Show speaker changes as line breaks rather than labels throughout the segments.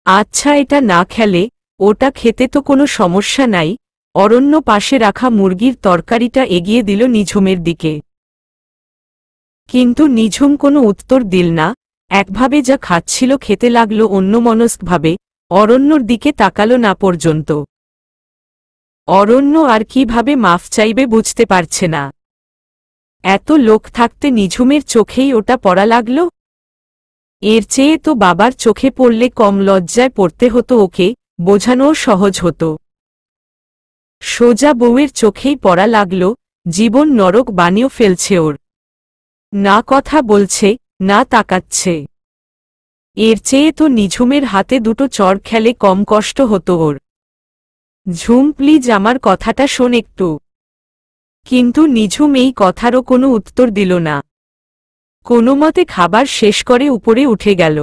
আচ্ছা, এটা না খেলে ওটা খেতে তো কোনো সমস্যা নাই। অরণ্য পাশে রাখা মুরগির তরকারিটা এগিয়ে দিল নিঝুমের দিকে। কিন্তু নিঝুম কোনো উত্তর দিল না, একভাবে যা খাচ্ছিল খেতে লাগল অন্যমনস্কভাবে, অরণ্যর দিকে তাকালো না পর্যন্ত। অরণ্য আর কিভাবে মাফ চাইবে বুঝতে পারছে না। এত লোক থাকতে নিঝুমের চোখেই ওটা পড়া লাগল। এর চেয়ে তো বাবার চোখে পড়লে কম লজ্জায় পড়তে হতো ওকে, বোঝানোও সহজ হতো। সোজা বউয়ের চোখেই পড়া লাগল, জীবন নরক বানিয়ে ফেলছে ওর। না কথা বলছে, না তাকাচ্ছে। এর চেয়ে তো নিঝুমের হাতে দুটো চড় খেলে কম কষ্ট হতো ওর। ঝুম, প্লিজ আমার কথাটা শোন একটু। কিন্তু নিঝুম এই কথারও কোনো উত্তর দিল না। কোনোমতে খাবার শেষ করে উপরে উঠে গেল।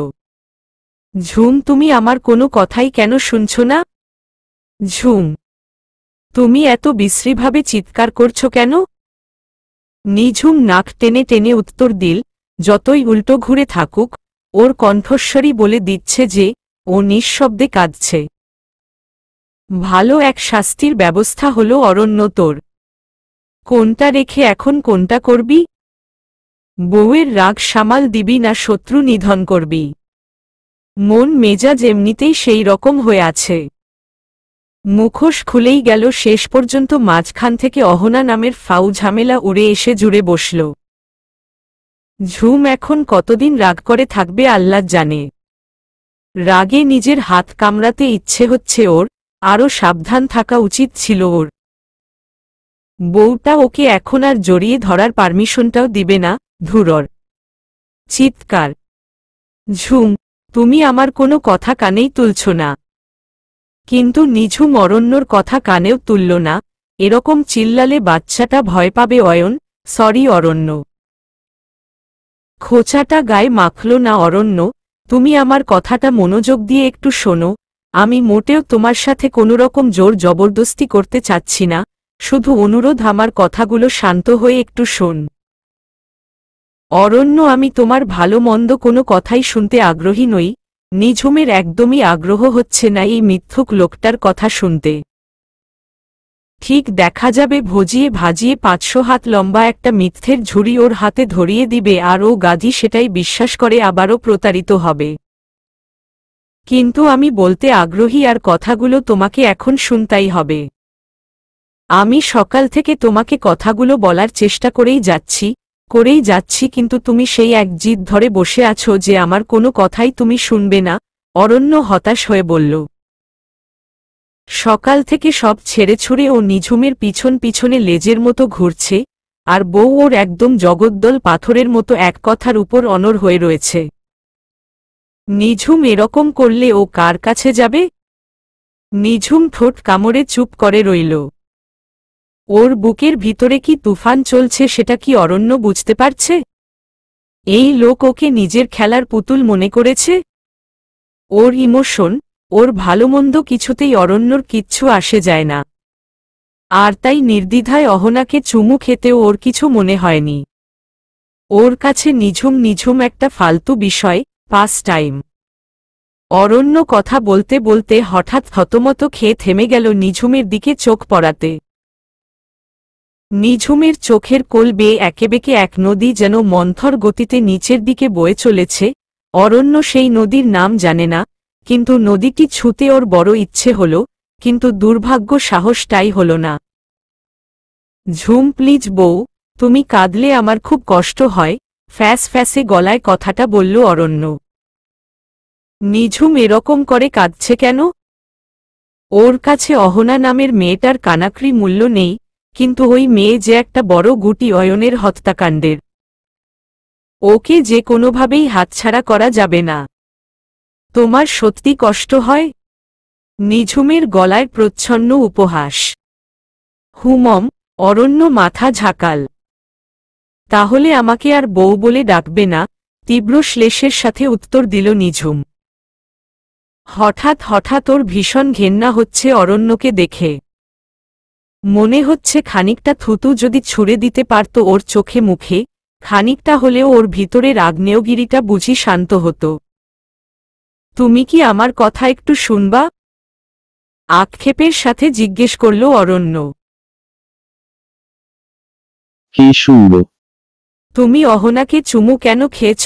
ঝুম, তুমি আমার কোনো কথাই কেন শুনছ না? ঝুম, তুমি এত বিশ্রীভাবে চিৎকার করছো কেন? নিঝুম নাক টেনে টেনে উত্তর দিল, যতই উল্টো ঘুরে থাকুক, ওর কণ্ঠস্বরই বলে দিচ্ছে যে ও নিঃশব্দে কাঁদছে। ভালো এক শাস্তির ব্যবস্থা হলো অরণ্য তোর। কোনটা রেখে এখন কোনটা করবি? বউয়ের রাগ সামাল দিবি না শত্রু নিধন করবি? মন মেজাজ এমনিতেই সেই রকম হয়ে আছে। মুখোশ খুলেই গেল, শেষ পর্যন্ত মাঝখান থেকে অহনা নামের ফাউ ঝামেলা উড়ে এসে জুড়ে বসল। ঝুম এখন কতদিন রাগ করে থাকবে আল্লাহ জানে। রাগে নিজের হাত কামড়াতে ইচ্ছে হচ্ছে ওর, আরও সাবধান থাকা উচিত ছিল ওর। বউটা ওকে এখন আর জড়িয়ে ধরার পারমিশনটাও দিবে না। ধুরর চিৎকার। ঝুম, তুমি আমার কোনো কথা কানেই তুলছ না। কিন্তু নিঝুম অরণ্যর কথা কানেও তুলল না। এরকম চিল্লালে বাচ্চাটা ভয় পাবে অয়ন। সরি অরণ্য। খোঁচাটা গায়ে মাখল না অরণ্য। তুমি আমার কথাটা মনোযোগ দিয়ে একটু শোনো। আমি মোটেও তোমার সাথে কোনোরকম জোর জবরদস্তি করতে চাচ্ছি না, শুধু অনুরোধ, আমার কথাগুলো শান্ত হয়ে একটু শোন। অরণ্য, আমি তোমার ভালো মন্দ কোনো কথাই শুনতে আগ্রহী নই। নিঝুমের একদমই আগ্রহ হচ্ছে না এই মিথ্যুক লোকটার কথা শুনতে। ঠিক দেখা যাবে ভজিয়ে ভাজিয়ে 500 হাত লম্বা একটা মিথ্যের ঝুড়ি ওর হাতে ধরিয়ে দিবে, আর ও গাধি সেটাই বিশ্বাস করে আবারও প্রতারিত হবে। কিন্তু আমি বলতে আগ্রহী, আর কথাগুলো তোমাকে এখন শুনতেই হবে। আমি সকাল থেকে তোমাকে কথাগুলো বলার চেষ্টা করেই যাচ্ছি, কিন্তু তুমি সেই এক জিদ ধরে বসে আছো যে আমার কোনো কথাই তুমি শুনবে না। অরণ্য হতাশ হয়ে বলল। সকাল থেকে সব ছেড়ে ছুড়ে ও নিঝুমের পিছন পিছনে লেজের মতো ঘুরছে, আর বউ ওর একদম জগদ্দল পাথরের মতো এক কথার উপর অনড় হয়ে রয়েছে। নিঝুম এরকম করলে ও কার কাছে যাবে? নিঝুম ঠোঁট কামড়ে চুপ করে রইল। ওর বুকের ভিতরে কি তুফান চলছে সেটা কি অরণ্য বুঝতে পারছে? এই লোক ওকে নিজের খেলার পুতুল মনে করেছে। ওর ইমোশন, ওর ভালোমন্দ কিছুতেই অরণ্যর কিচ্ছু আসে যায় না। আর তাই নির্দ্বিধায় অহনাকে চুমু খেতেও ওর কিছু মনে হয়নি। ওর কাছে নিঝুম একটা ফালতু বিষয়, পাস টাইম। অরণ্য কথা বলতে বলতে হঠাৎ থতমত খেয়ে থেমে গেল নিঝুমের দিকে চোখ পড়াতে। নিঝুমের চোখের কোল বেয়ে একেবেঁকে এক নদী যেন মন্থর গতিতে নিচের দিকে বয়ে চলেছে। অরণ্য সেই নদীর নাম জানে না, কিন্তু নদীটি ছুঁতে ওর বড় ইচ্ছে হল, কিন্তু দুর্ভাগ্য সাহসটাই হল না। ঝুম, প্লিজ বউ, তুমি কাঁদলে আমার খুব কষ্ট হয়, ফ্যাস ফ্যাসে গলায় কথাটা বলল অরণ্য। নিঝুম এরকম করে কাঁদছে কেন? ওর কাছে অহনা নামের মেয়েটার কানাকড়ি মূল্য নেই, কিন্তু ওই মেয়ে যে একটা বড় গুটি অয়নের হত্যাকাণ্ডের। ওকে যে কোনোভাবেই হাতছাড়া করা যাবে না। তোমার সত্যি কষ্ট হয়? নিঝুমের গলায় প্রচ্ছন্ন উপহাস। হুমম। অরণ্য মাথা ঝাঁকাল। তাহলে আমাকে আর বউ বলে ডাকবে না, তীব্র শ্লেষের সাথে উত্তর দিল নিঝুম। হঠাৎ ওর ভীষণ ঘেন্না হচ্ছে অরণ্যকে দেখে। মনে হচ্ছে খানিকটা থুতু যদি ছুঁড়ে দিতে পারত ওর চোখে মুখে, খানিকটা হলেও ওর ভিতরের আগ্নেয়গিরিটা বুঝি শান্ত হতো। তুমি কি আমার কথা একটু শুনবা? আক্ষেপের সাথে জিজ্ঞেস করল অরণ্য।
কি শুনবো?
তুমি অহনাকে চুমু কেন খেয়েছ?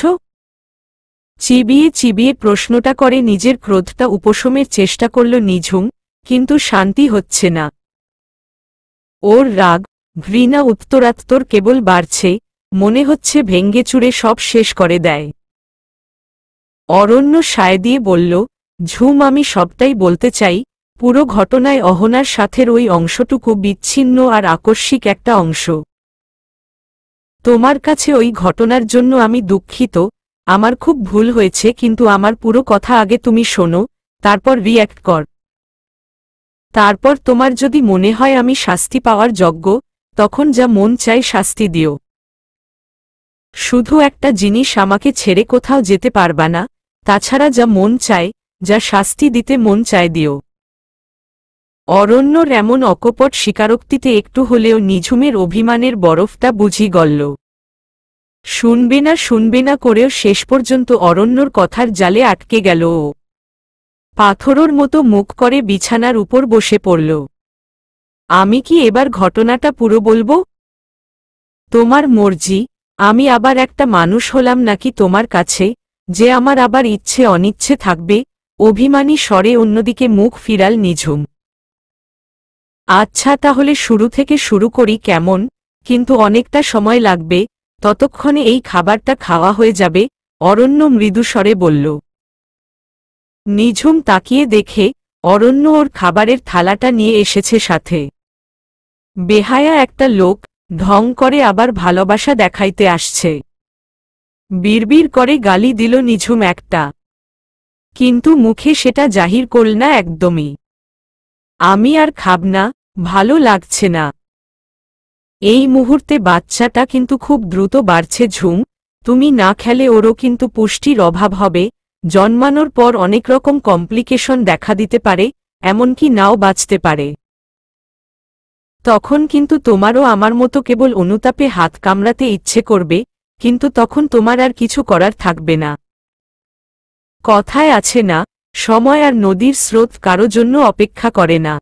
চিবিয়ে চিবিয়ে প্রশ্নটা করে নিজের ক্রোধটা উপশমের চেষ্টা করল নিঝুম, কিন্তু শান্তি হচ্ছে না। ওর রাগ, ঘৃণা উত্তরাত্তর কেবল বাড়ছে, মনে হচ্ছে ভেঙ্গে চুরে সব শেষ করে দেয়। অরণ্য সায় দিয়ে বলল, ঝুম, আমি সবটাই বলতে চাই। পুরো ঘটনায় অহনার সাথের ওই অংশটুকু বিচ্ছিন্ন আর আকস্মিক একটা অংশ। তোমার কাছে ওই ঘটনার জন্য আমি দুঃখিত, আমার খুব ভুল হয়েছে, কিন্তু আমার পুরো কথা আগে তুমি শোনো, তারপর রিয়্যাক্ট কর। তারপর তোমার যদি মনে হয় আমি শাস্তি পাওয়ার যোগ্য, তখন যা মন চাই শাস্তি দিও। শুধু একটা জিনিস, আমাকে ছেড়ে কোথাও যেতে পারবা না, তাছাড়া যা মন চায়, যা শাস্তি দিতে মন চায় দিও। অরণ্যর এমন অকপট স্বীকারোক্তিতে একটু হলেও নিঝুমের অভিমানের বরফটা বুঝি গলল। শুনবে না করেও শেষ পর্যন্ত অরণ্যর কথার জালে আটকে গেল ও। পাথরের মতো মুখ করে বিছানার উপর বসে পড়ল। আমি কি এবার ঘটনাটা পুরো বলবো? তোমার মর্জি। আমি আবার একটা মানুষ হলাম নাকি তোমার কাছে, যে আমার আবার ইচ্ছে অনিচ্ছে থাকবে? অভিমানী স্বরে অন্যদিকে মুখ ফিরাল নিঝুম। আচ্ছা, তাহলে শুরু থেকে শুরু করি কেমন? কিন্তু অনেকটা সময় লাগবে, ততক্ষণে এই খাবারটা খাওয়া হয়ে যাবে, অরণ্য মৃদু স্বরে বলল। নিঝুম তাকিয়ে দেখে অরণ্য ওর খাবারের থালাটা নিয়ে এসেছে সাথে। বেহায়া একটা লোক, ঢং করে আবার ভালোবাসা দেখাইতে আসছে। বিড়বিড় করে গালি দিল নিঝুম একটা, কিন্তু মুখে সেটা জাহির করল না একদমই। আমি আর খাব না, ভালো লাগছে না। এই মুহূর্তে বাচ্চাটা কিন্তু খুব দ্রুত বাড়ছে ঝুম, তুমি না খেলে ওরও কিন্তু পুষ্টির অভাব হবে, জন্মানোর পর অনেক রকম কমপ্লিকেশন দেখা দিতে পারে, এমনকি নাও বাঁচতে পারে। তখন কিন্তু তোমারও আমার মতো কেবল অনুতাপে হাত কামড়াতে ইচ্ছে করবে, কিন্তু তখন তোমার আর কিছু করার থাকবে না। কথায় আছে না, সময় আর নদীর স্রোত কারো জন্য অপেক্ষা করে না।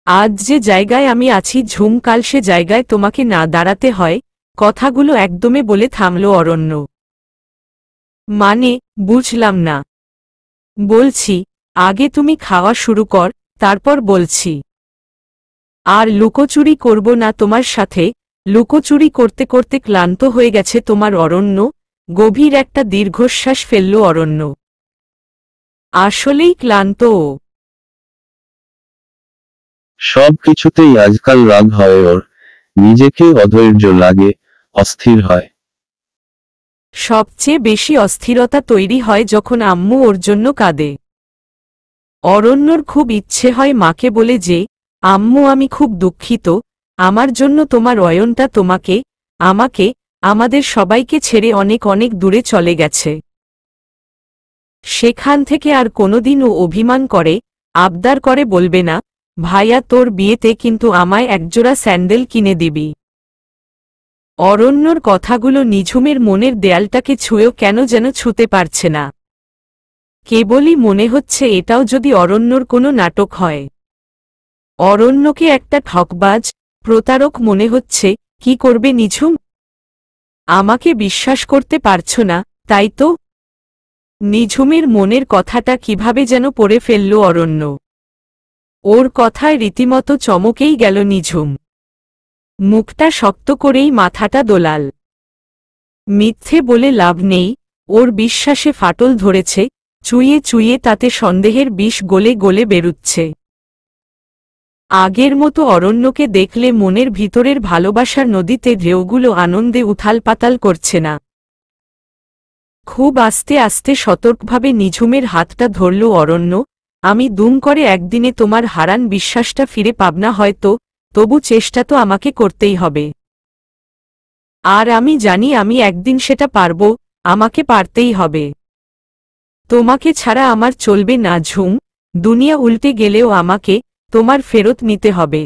আজ যে জায়গায় আমি আছি ঝুম, কাল সে জায়গায় তোমাকে না দাঁড়াতে হয়। কথাগুলো একদমে বলে থামল অরণ্য। মানে, বুঝলাম না। বলছি, আগে তুমি খাওয়া শুরু কর, তারপর বলছি। আর লুকোচুরি করব না তোমার সাথে। লুকোচুরি করতে করতে ক্লান্ত হয়ে গেছে তোমার অরণ্য। গভীর একটা দীর্ঘশ্বাস ফেলল অরণ্য। আসলেই ক্লান্ত ও।
সব কিছুতেই আজকাল রাগ হয় ওর, নিজেকে অধৈর্য লাগে, অস্থির হয়।
সবচেয়ে বেশি অস্থিরতা তৈরি হয় যখন আম্মু ওর জন্য কাঁদে। অরণ্যর খুব ইচ্ছে হয় মাকে বলে যে, আম্মু, আমি খুব দুঃখিত, আমার জন্য তোমার অয়নটা তোমাকে, আমাকে, আমাদের সবাইকে ছেড়ে অনেক অনেক দূরে চলে গেছে। সেখান থেকে আর কোনোদিন ও অভিমান করে, আবদার করে বলবে না, ভাইয়া তোর বিয়েতে কিন্তু আমায় একজোড়া স্যান্ডেল কিনে দিবি। অরণ্যর কথাগুলো নিঝুমের মনের দেয়ালটাকে ছুঁয়েও কেন যেন ছুঁতে পারছে না। কেবলই মনে হচ্ছে এটাও যদি অরণ্যর কোনো নাটক হয়। অরণ্যকে একটা ঠকবাজ, প্রতারক মনে হচ্ছে। কি করবে নিঝুম? আমাকে বিশ্বাস করতে পারছো না, তাই তো? নিঝুমের মনের কথাটা কিভাবে যেন পড়ে ফেলল অরণ্য। ওর কথায় রীতিমতো চমকেই গেল নিঝুম। মুখটা শক্ত করেই মাথাটা দোলাল। মিথ্যে বলে লাভ নেই, ওর বিশ্বাসে ফাটল ধরেছে, চুইয়ে চুইয়ে তাতে সন্দেহের বিষ গলে গলে বেরুচ্ছে। আগের মতো অরণ্যকে দেখলে মনের ভিতরের ভালোবাসার নদীতে ঢেউগুলো আনন্দে উথাল পাতাল করছে না। খুব আস্তে আস্তে সতর্কভাবে নিঝুমের হাতটা ধরল অরণ্য। আমি দুম করে একদিনে তোমার হারান বিশ্বাসটা ফিরে পাবনা হয়তো, তবু চেষ্টা তো আমাকে করতেই হবে। আর আমি জানি আমি একদিন সেটা পারব, আমাকে পারতেই হবে। তোমাকে ছাড়া আমার চলবে না ঝুম, দুনিয়া উল্টে গেলেও আমাকে তোমার ফেরত নিতে হবে।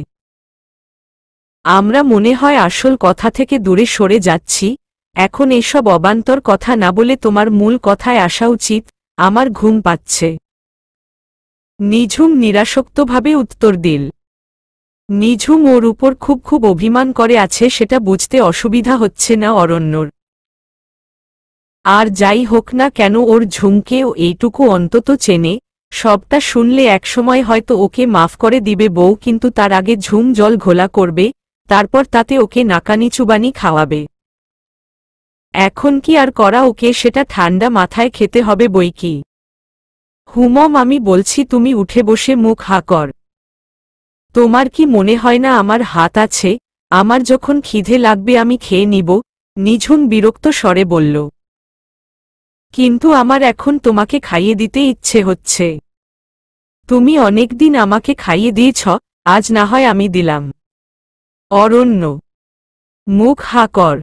আমরা মনে হয় আসল কথা থেকে দূরে সরে যাচ্ছি। এখন এসব অবান্তর কথা না বলে তোমার মূল কথায় আসা উচিত। আমার ঘুম পাচ্ছে। নিঝুম নিরাসক্তভাবে উত্তর দিল। নিঝুম ওর উপর খুব খুব অভিমান করে আছে সেটা বুঝতে অসুবিধা হচ্ছে না অরণ্যর। আর যাই হোক না কেন ওর ঝুমকেও এইটুকু অন্তত চেনে, সবটা শুনলে একসময় হয়তো ওকে মাফ করে দিবে বউ, কিন্তু তার আগে ঝুম জল ঘোলা করবে, তারপর তাতে ওকে নাকানি চুবানি খাওয়াবে। এখন কি আর করা, ওকে সেটা ঠান্ডা মাথায় খেতে হবে বইকি। হুমম, আমি বলছি তুমি উঠে বসে মুখ হা কর। তোমার কি মনে হয় না আমার হাত আছে? আমার যখন খিদে লাগবে আমি খেয়ে নিব। নিঝুম বিরক্ত স্বরে বলল। কিন্তু আমার এখন তোমাকে খাইয়ে দিতে ইচ্ছে হচ্ছে। তুমি অনেকদিন আমাকে খাইয়ে দিয়েছ, আজ না হয় আমি দিলাম। অরণ্য, মুখ হা কর।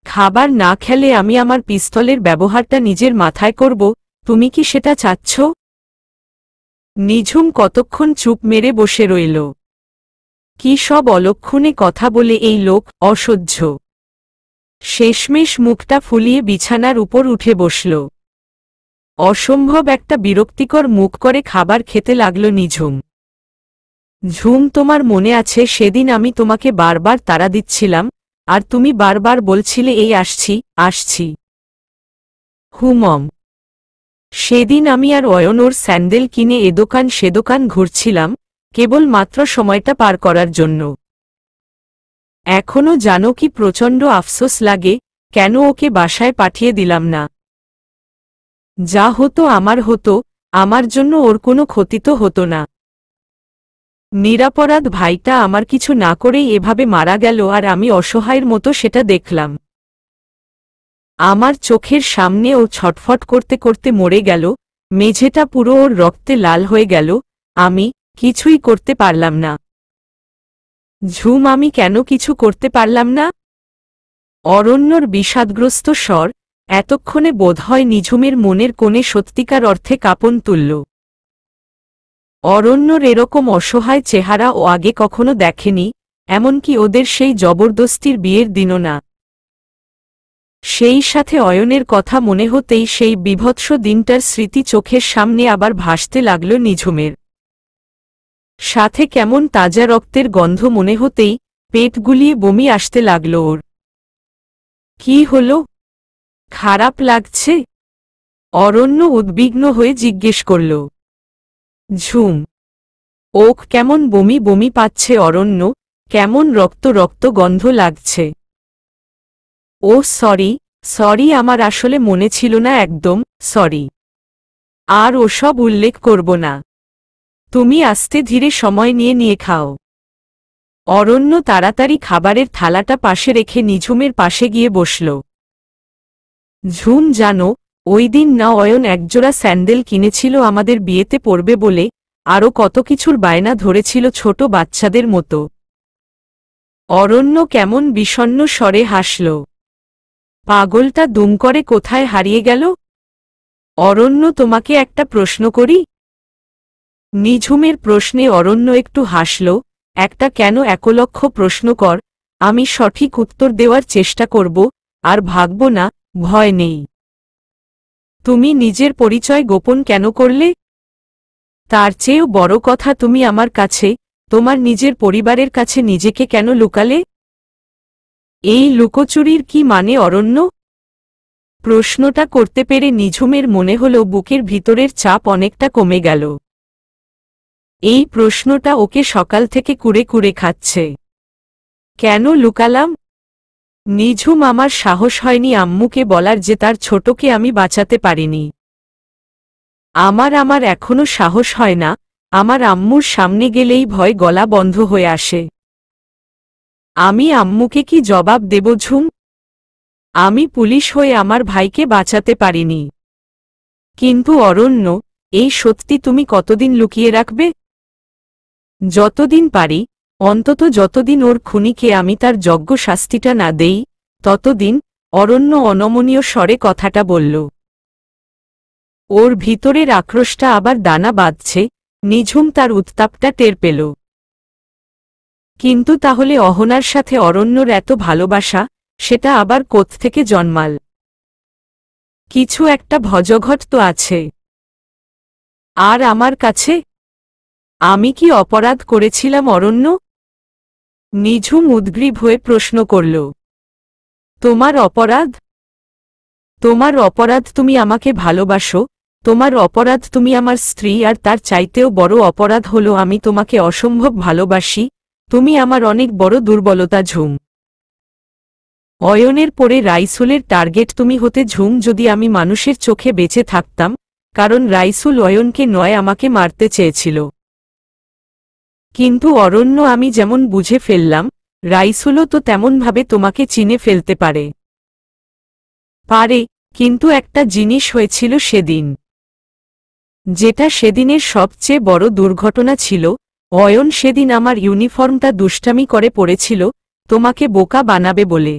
খাবার না খেলে আমি আমার পিস্তলের ব্যবহারটা নিজের মাথায় করব, তুমি কি সেটা চাচ্ছ? নিঝুম কতক্ষণ চুপ মেরে বসে রইল। কি সব অলক্ষণে কথা বলে এই লোক, অসহ্য। শেষমেশ মুখটা ফুলিয়ে বিছানার উপর উঠে বসল। অসম্ভব একটা বিরক্তিকর মুখ করে খাবার খেতে লাগল নিঝুম। ঝুম, তোমার মনে আছে সেদিন আমি তোমাকে বারবার তাড়া দিচ্ছিলাম, আর তুমি বারবার বলছিলে এই আসছি আসছি। হুমম, সেদিন আমি আর অয়ন ওর স্যান্ডেল কিনে এ দোকান সে দোকান ঘুরছিলাম, কেবল মাত্র সময়টা পার করার জন্য। এখনো জানো কি প্রচণ্ড আফসোস লাগে, কেন ওকে বাসায় পাঠিয়ে দিলাম না। যা হতো আমার হতো, আমার জন্য ওর কোনো ক্ষতি তো হতো না। নিরাপরাধ ভাইটা আমার কিছু না করেই এভাবে মারা গেল, আর আমি অসহায়ের মতো সেটা দেখলাম। আমার চোখের সামনে ও ছটফট করতে করতে মরে গেল, মেঝেটা পুরো ওর রক্তে লাল হয়ে গেল, আমি কিছুই করতে পারলাম না। ঝুম, আমি কেন কিছু করতে পারলাম না? অরণ্যর বিষাদগ্রস্ত স্বর, এতক্ষণে বোধহয় নিঝুমের মনের কোণে সত্যিকার অর্থে কাঁপন তুলল। অরণ্যর এরকম অসহায় চেহারা ও আগে কখনো দেখেনি, এমনকি ওদের সেই জবরদস্তির বিয়ের দিনও না। সেই সাথে অয়নের কথা মনে হতেই সেই বিভৎস দিনটার স্মৃতি চোখের সামনে আবার ভাসতে লাগল নিঝুমের। সাথে কেমন তাজা রক্তের গন্ধ মনে হতেই পেট গুলিয়ে বমি আসতে লাগল ওর। কি হলো? খারাপ লাগছে? অরণ্য উদ্বিগ্ন হয়ে জিজ্ঞেস করল। ঝুম, ওক কেমন বমি বমি পাচ্ছে অরণ্য, কেমন রক্ত রক্ত গন্ধ লাগছে। ও সরি সরি, আমার আসলে মনে ছিল না, একদম সরি। আর ওসব উল্লেখ করব না। তুমি আস্তে ধীরে সময় নিয়ে নিয়ে খাও। অরণ্য তাড়াতাড়ি খাবারের থালাটা পাশে রেখে নিঝুমের পাশে গিয়ে বসল। ঝুম, জানো ওই দিন না অয়ন একজোড়া স্যান্ডেল কিনেছিল আমাদের বিয়েতে পরবে বলে, আরও কত কিছুর বায়না ধরেছিল ছোট বাচ্চাদের মতো। অরণ্য কেমন বিষণ্ণ স্বরে হাসল। পাগলটা দুম করে কোথায় হারিয়ে গেল? অরণ্য, তোমাকে একটা প্রশ্ন করি? নিঝুমের প্রশ্নে অরণ্য একটু হাসল। একটা কেন, 1,00,000 প্রশ্ন কর, আমি সঠিক উত্তর দেওয়ার চেষ্টা করব, আর ভাগব না, ভয় নেই। তুমি নিজের পরিচয় গোপন কেন করলে? তার চেয়েও বড় কথা, তুমি আমার কাছে, তোমার নিজের পরিবারের কাছে নিজেকে কেন লুকালে? এই লুকোচুরির কি মানে অরণ্য? প্রশ্নটা করতে পেরে নিঝুমের মনে হল বুকের ভিতরের চাপ অনেকটা কমে গেল। এই প্রশ্নটা ওকে সকাল থেকে কুরে কুরে খাচ্ছে। কেন লুকালাম? নিঝুম, আমার সাহস হয়নি আম্মুকে বলার যে তার ছোটকে আমি বাঁচাতে পারিনি। আমার এখনো সাহস হয় না, আমার আম্মুর সামনে গেলেই ভয় গলা বন্ধ হয়ে আসে। আমি আম্মুকে কি জবাব দেব ঝুম? আমি পুলিশ হয়ে আমার ভাইকে বাঁচাতে পারিনি। কিন্তু অরণ্য, এই সত্যি তুমি কতদিন লুকিয়ে রাখবে? যতদিন পারি, অন্তত যতদিন ওর খুনিকে আমি তার যোগ্য শাস্তিটা না দেই, ততদিন। অরণ্য অনমনীয় স্বরে কথাটা বলল। ওর ভিতরের আক্রোশটা আবার দানা বাঁধছে, নিঝুম তার উত্তাপটা টের পেল। কিন্তু তাহলে অহনার সাথে অরণ্যর এত ভালোবাসা, সেটা আবার কোত্থেকে জন্মাল? কিছু একটা ভজঘট তো আছে। আর আমার কাছে? আমি কি অপরাধ করেছিলাম অরণ্য? নিঝুম উদ্গ্রীব হয়ে প্রশ্ন করল। তোমার অপরাধ? তোমার অপরাধ তুমি আমাকে ভালোবাসো, তোমার অপরাধ তুমি আমার স্ত্রী, আর তার চাইতেও বড় অপরাধ হলো আমি তোমাকে অসম্ভব ভালোবাসি, তুমি আমার অনেক বড় দুর্বলতা ঝুম। অয়নের পরে রাইসুলের টার্গেট তুমি হতে ঝুম যদি আমি মানুষের চোখে বেঁচে থাকতাম, কারণ রাইসুল অয়নকে নয় আমাকে মারতে চেয়েছিল। কিন্তু অরণ্য আমি যেমন বুঝে ফেললাম, রাইসুলও তো তেমনভাবে তোমাকে চিনে ফেলতে পারে। পারে, কিন্তু একটা জিনিস হয়েছিল সেদিন, যেটা সেদিনের সবচেয়ে বড় দুর্ঘটনা ছিল। অয়ন সেদিন আমার ইউনিফর্মটা দুষ্টামি করে পড়েছিল তোমাকে বোকা বানাবে বলে,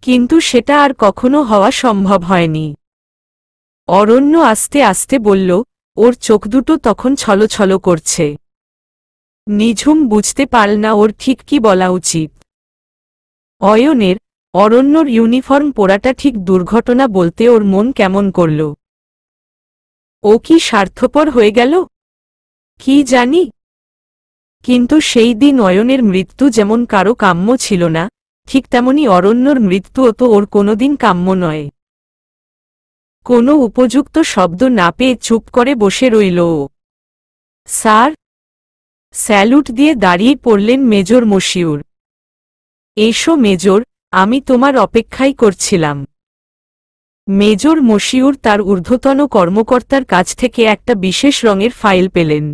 কিন্তু সেটা আর কখনো হওয়া সম্ভব হয়নি। অরণ্য আস্তে আস্তে বলল, ওর চোখ দুটো তখন ছলছল করছে। নিঝুম বুঝতে পারল না ওর ঠিক কি বলা উচিত। অয়নের, অরণ্যর ইউনিফর্ম পরাটা ঠিক দুর্ঘটনা বলতে ওর মন কেমন করল। ও কি স্বার্থপর হয়ে গেল? কি জানি। কিন্তু সেই দিন অয়নের মৃত্যু যেমন কারো কাম্য ছিল না, ঠিক তেমনি অরণ্যর মৃত্যুও তো ওর কোনোদিন কাম্য নয়। কোনো উপযুক্ত শব্দ না পেয়ে চুপ করে বসে রইল ও। স্যার? স্যালুট দিয়ে দাঁড়িয়ে পড়লেন মেজর মশিউর। এসো মেজর, আমি তোমার অপেক্ষাই করছিলাম। মেজর মশিউর তার ঊর্ধ্বতন কর্মকর্তার কাছ থেকে একটা বিশেষ রঙের ফাইল পেলেন।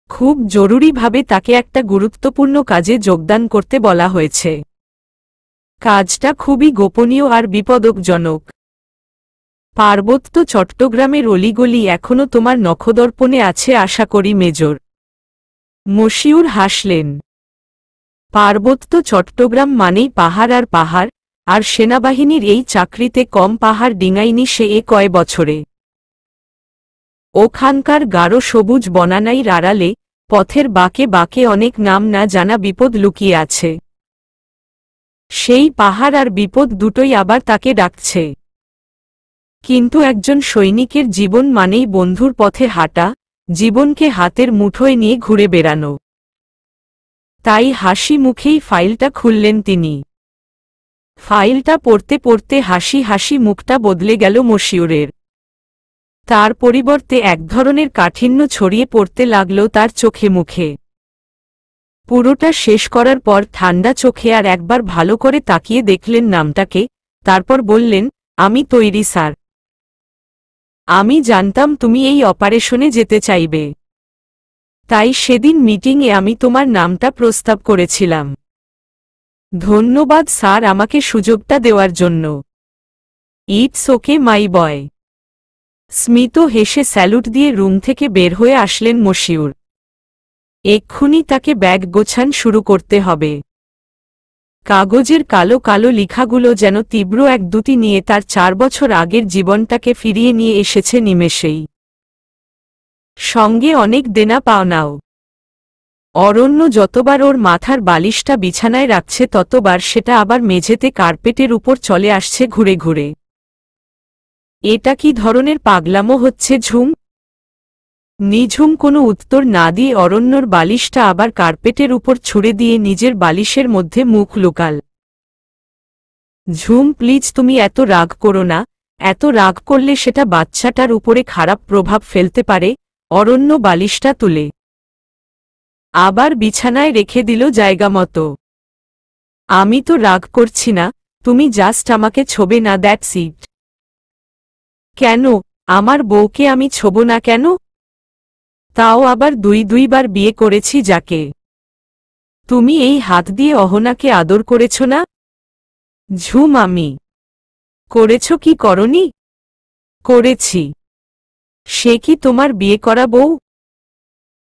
খুব জরুরিভাবে তাকে একটা গুরুত্বপূর্ণ কাজে যোগদান করতে বলা হয়েছে। কাজটা খুবই গোপনীয় আর বিপদজনক। পার্বত্য চট্টগ্রামের অলিগলি এখনো তোমার নখদর্পণে আছে আশা করি মেজর। মশিউর হাসলেন। পার্বত্য চট্টগ্রাম মানেই পাহাড় আর পাহাড়, আর সেনাবাহিনীর এই চাকরিতে কম পাহাড় ডিঙায়নি সে কয় বছরে। ওখানকার গাঢ় সবুজ বনানাইর আড়ালে, পথের বাঁকে বাঁকে অনেক নাম না জানা বিপদ লুকিয়ে আছে। সেই পাহাড় আর বিপদ দুটোই আবার তাকে ডাকছে। কিন্তু একজন সৈনিকের জীবন মানেই বন্ধুর পথে হাঁটা, জীবনকে হাতের মুঠোয় নিয়ে ঘুরে বেড়ানো। তাই হাসি মুখেই ফাইলটা খুললেন তিনি। ফাইলটা পড়তে পড়তে হাসি হাসি মুখটা বদলে গেল মশিউরের। তার পরিবর্তে এক ধরনের কাঠিন্য ছড়িয়ে পড়তে লাগল তার চোখে মুখে। পুরোটা শেষ করার পর ঠান্ডা চোখে আর একবার ভালো করে তাকিয়ে দেখলেন নামটাকে, তারপর বললেন, আমি তৈরি স্যার। আমি জানতাম তুমি এই অপারেশনে যেতে চাইবে। তাই সেদিন মিটিংয়ে আমি তোমার নামটা প্রস্তাব করেছিলাম। ধন্যবাদ স্যার আমাকে সুযোগটা দেওয়ার জন্য। ইটস ওকে মাই বয়। স্মিত হেসে স্যালুট দিয়ে রুম থেকে বের হয়ে আসলেন মশিউর। এক্ষুনি তাকে ব্যাগ গোছান শুরু করতে হবে। কাগজের কালো কালো লেখাগুলো যেন তীব্র এক দুটি নিয়ে তার 4 বছর আগের জীবনটাকে ফিরিয়ে নিয়ে এসেছে নিমেষেই। সঙ্গে অনেক দেনা পাওনাও। অরণ্য যতবার ওর মাথার বালিশটা বিছানায় রাখছে ততবার সেটা আবার মেঝেতে কার্পেটের উপর চলে আসছে ঘুরে ঘুরে। এটা কি ধরনের পাগলামো হচ্ছে ঝুম? নিঝুম কোনো উত্তর না দিয়ে অরণ্যর বালিশটা আবার কার্পেটের উপর ছুঁড়ে দিয়ে নিজের বালিশের মধ্যে মুখ লুকাল। ঝুম প্লিজ তুমি এত রাগ করো না, এত রাগ করলে সেটা বাচ্চাটার উপরে খারাপ প্রভাব ফেলতে পারে। অরণ্য বালিশটা তুলে আবার বিছানায় রেখে দিল জায়গা মতো। আমি তো রাগ করছি না, তুমি জাস্ট আমাকে ছোবে না, দ্যাটস ইট। কেন, আমার বউকে আমি ছোব না কেন? তাও আবার 2-2বার বিয়ে করেছি যাকে। তুমি এই হাত দিয়ে অহনাকে আদর করেছ না? ঝুম আমি। করেছ কি করনি? করেছি। সে কি তোমার বিয়ে করা বউ?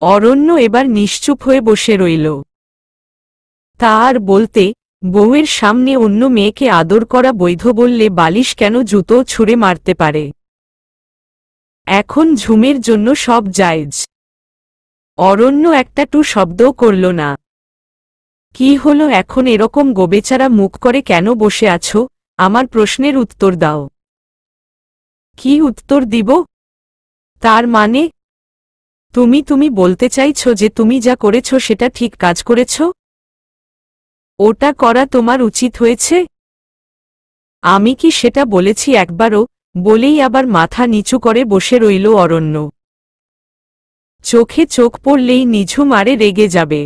অরণ্য এবার নিশ্চুপ হয়ে বসে রইল। তা আর বলতে, বউয়ের সামনে অন্য মেয়েকে আদর করা বৈধ বললে বালিশ কেন জুতো ছুঁড়ে মারতে পারে। এখন ঝুমের জন্য সব জায়েজ। অরণ্য একটা টু শব্দও করল না। কি হলো এখন এরকম গোবেচারা মুখ করে কেন বসে আছো? আমার প্রশ্নের উত্তর দাও। কি উত্তর দিব? তার মানে তুমি বলতে চাইছো যে তুমি যা করেছো সেটা ঠিক কাজ করেছো? ওটা করা তোমার উচিত হয়েছে? আমি কি সেটা বলেছি একবারও? বলেই আবার মাথা নিচু করে বসে রইল অরণ্য। চোখে চোখ পড়লেই নিঝুম আরে রেগে যাবে।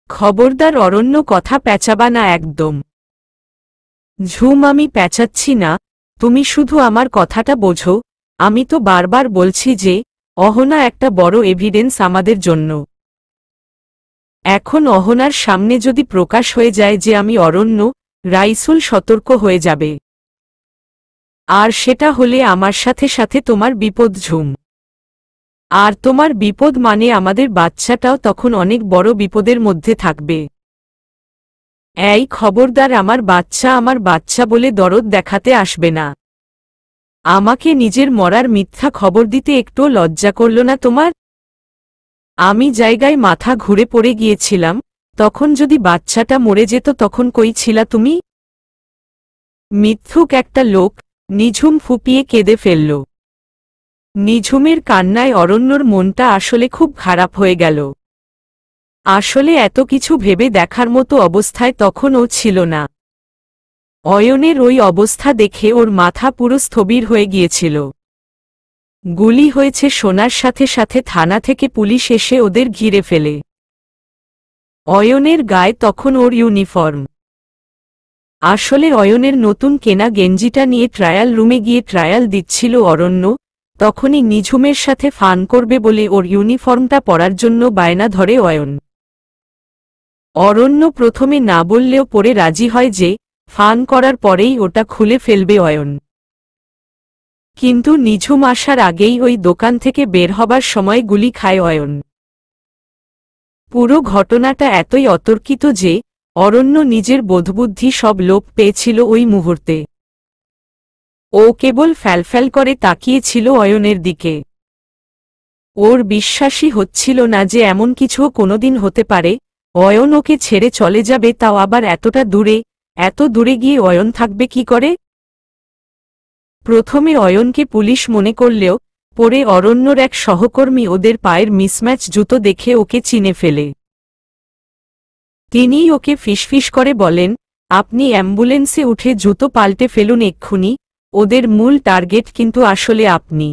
খবরদার অরণ্য, কথা পেঁচাবা না একদম। ঝুম, আমি পেঁচাচ্ছি না, তুমি শুধু আমার কথাটা বোঝো। আমি তো বারবার বলছি যে অহনা একটা বড় এভিডেন্স আমাদের জন্য। এখন অহনার সামনে যদি প্রকাশ হয়ে যায় যে আমি অরণ্য, রাইসুল সতর্ক হয়ে যাবে। আর সেটা হলে আমার সাথে সাথে তোমার বিপদ ঝুম। আর তোমার বিপদ মানে আমাদের বাচ্চাটাও তখন অনেক বড় বিপদের মধ্যে থাকবে। এই খবরদার, আমার বাচ্চা বলে দরদ দেখাতে আসবে না। আমাকে নিজের মরার মিথ্যা খবর দিতে একটুও লজ্জা করল না তোমার? আমি জায়গায় মাথা ঘুরে পড়ে গিয়েছিলাম, তখন যদি বাচ্চাটা মরে যেত তখন কই ছিলা তুমি? মিথ্যুক একটা লোক, নিঝুম ফুপিয়ে কেঁদে ফেলল। নিঝুমের কান্নায় অরণ্যর মনটা আসলে খুব খারাপ হয়ে গেল। আসলে এত কিছু ভেবে দেখার মতো অবস্থায় তখন ও ছিল না। অয়নের ওই অবস্থা দেখে ওর মাথা পুরো স্থবির হয়ে গিয়েছিল। গুলি হয়েছে শোনার সাথে সাথে থানা থেকে পুলিশ এসে ওদের ঘিরে ফেলে। অয়নের গায়ে তখন ওর ইউনিফর্ম। আসলে অয়নের নতুন কেনা গেঞ্জিটা নিয়ে ট্রায়াল রুমে গিয়ে ট্রায়াল দিচ্ছিল অরণ্য, তখনই নিঝুমের সাথে ফান করবে বলে ওর ইউনিফর্মটা পরার জন্য বায়না ধরে অয়ন। অরণ্য প্রথমে না বললেও পরে রাজি হয় যে ফান করার পরেই ওটা খুলে ফেলবে অয়ন। কিন্তু নিঝুম আসার আগেই ওই দোকান থেকে বের হবার সময় গুলি খায় অয়ন। পুরো ঘটনাটা এতই অতর্কিত যে অরণ্য নিজের বোধবুদ্ধি সব লোপ পেয়েছিল ওই মুহূর্তে। ও কেবল ফ্যালফ্যাল করে তাকিয়েছিল অয়নের দিকে। ওর বিশ্বাসই হচ্ছিল না যে এমন কিছুও কোনোদিন হতে পারে। অয়ন ওকে ছেড়ে চলে যাবে, তাও আবার এতটা দূরে। এত দূরে গিয়ে অয়ন থাকবে কি করে? প্রথমে অয়নকে পুলিশ মনে করলেও পরে অরণ্যর এক সহকর্মী ওদের পায়ের মিসম্যাচ জুতো দেখে ওকে চিনে ফেলে। তিনিই ওকে ফিসফিস করে বলেন, আপনি অ্যাম্বুলেন্সে উঠে জুতো পাল্টে ফেলুন এক্ষুনি, ওদের মূল টার্গেট কিন্তু আসলে আপনি।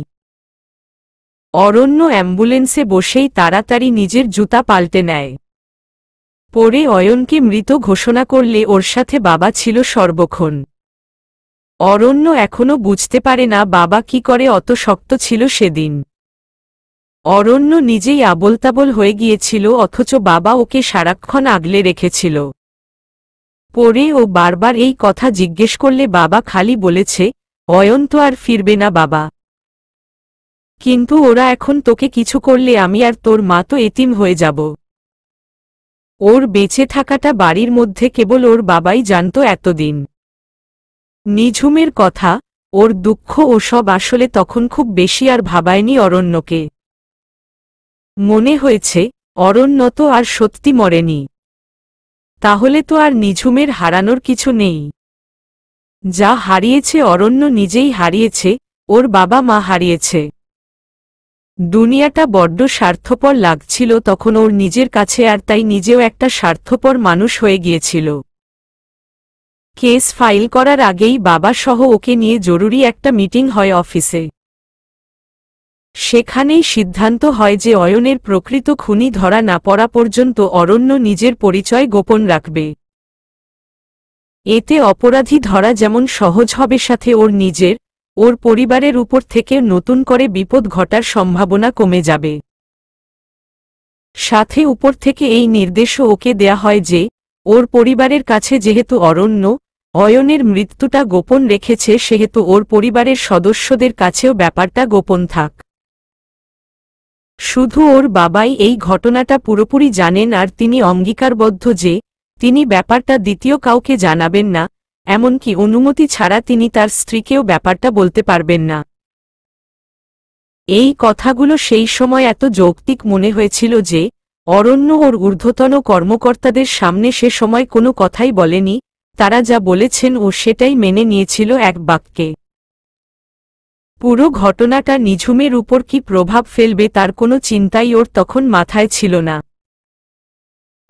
অরণ্য অ্যাম্বুলেন্সে বসেই তাড়াতাড়ি নিজের জুতা পাল্টে নেয়। পরে অয়নকে মৃত ঘোষণা করলে ওর সাথে বাবা ছিল সর্বক্ষণ। অরণ্য এখনো বুঝতে পারে না বাবা কি করে অত শক্ত ছিল সেদিন। অরণ্য নিজেই আবোলতাবোল হয়ে গিয়েছিল, অথচ বাবা ওকে সারাক্ষণ আগলে রেখেছিল। পরে ও বারবার এই কথা জিজ্ঞেস করলে বাবা খালি বলেছে, অয়ন তো আর ফিরবে না বাবা। কিন্তু ওরা এখন তোকে কিছু করলে আমি আর তোর মা তো এতিম হয়ে যাব। ওর বেঁচে থাকাটা বাড়ির মধ্যে কেবল ওর বাবাই জানত এতদিন। নিঝুমের কথা, ওর দুঃখ ওসব আসলে তখন খুব বেশি আর ভাবায়নি অরণ্যকে। মনে হয়েছে অরণ্য তো আর সত্যি মরেনি। তাহলে তো আর নিঝুমের হারানোর কিছু নেই। যা হারিয়েছে অরণ্য নিজেই হারিয়েছে, ওর বাবা মা হারিয়েছে। দুনিয়াটা বড্ড স্বার্থপর লাগছিল তখন ওর নিজের কাছে, আর তাই নিজেও একটা স্বার্থপর মানুষ হয়ে গিয়েছিল। কেস ফাইল করার আগেই বাবা সহ ওকে নিয়ে জরুরি একটা মিটিং হয় অফিসে। সেখানেই সিদ্ধান্ত হয় যে অয়নের প্রকৃত খুনি ধরা না পড়া পর্যন্ত অরণ্য নিজের পরিচয় গোপন রাখবে। এতে অপরাধী ধরা যেমন সহজ হবে, সাথে ওর নিজের, ওর পরিবারের উপর থেকে নতুন করে বিপদ ঘটার সম্ভাবনা কমে যাবে। সাথে উপর থেকে এই নির্দেশও ওকে দেয়া হয় যে ওর পরিবারের কাছে যেহেতু অরণ্য অয়নের মৃত্যুটা গোপন রেখেছে, সেহেতু ওর পরিবারের সদস্যদের কাছেও ব্যাপারটা গোপন থাক। শুধু ওর বাবাই এই ঘটনাটা পুরোপুরি জানেন, আর তিনি অঙ্গীকারবদ্ধ যে তিনি ব্যাপারটা দ্বিতীয় কাউকে জানাবেন না, এমনকি অনুমতি ছাড়া তিনি তার স্ত্রীকেও ব্যাপারটা বলতে পারবেন না। এই কথাগুলো সেই সময় এত যৌক্তিক মনে হয়েছিল যে অরণ্য ওর ঊর্ধ্বতন কর্মকর্তাদের সামনে সে সময় কোনো কথাই বলেনি, তারা যা বলেছেন ও সেটাই মেনে নিয়েছিল এক বাক্যে। পুরো ঘটনাটা নিঝুমের উপর কি প্রভাব ফেলবে তার কোনো চিন্তাই ওর তখন মাথায় ছিল না।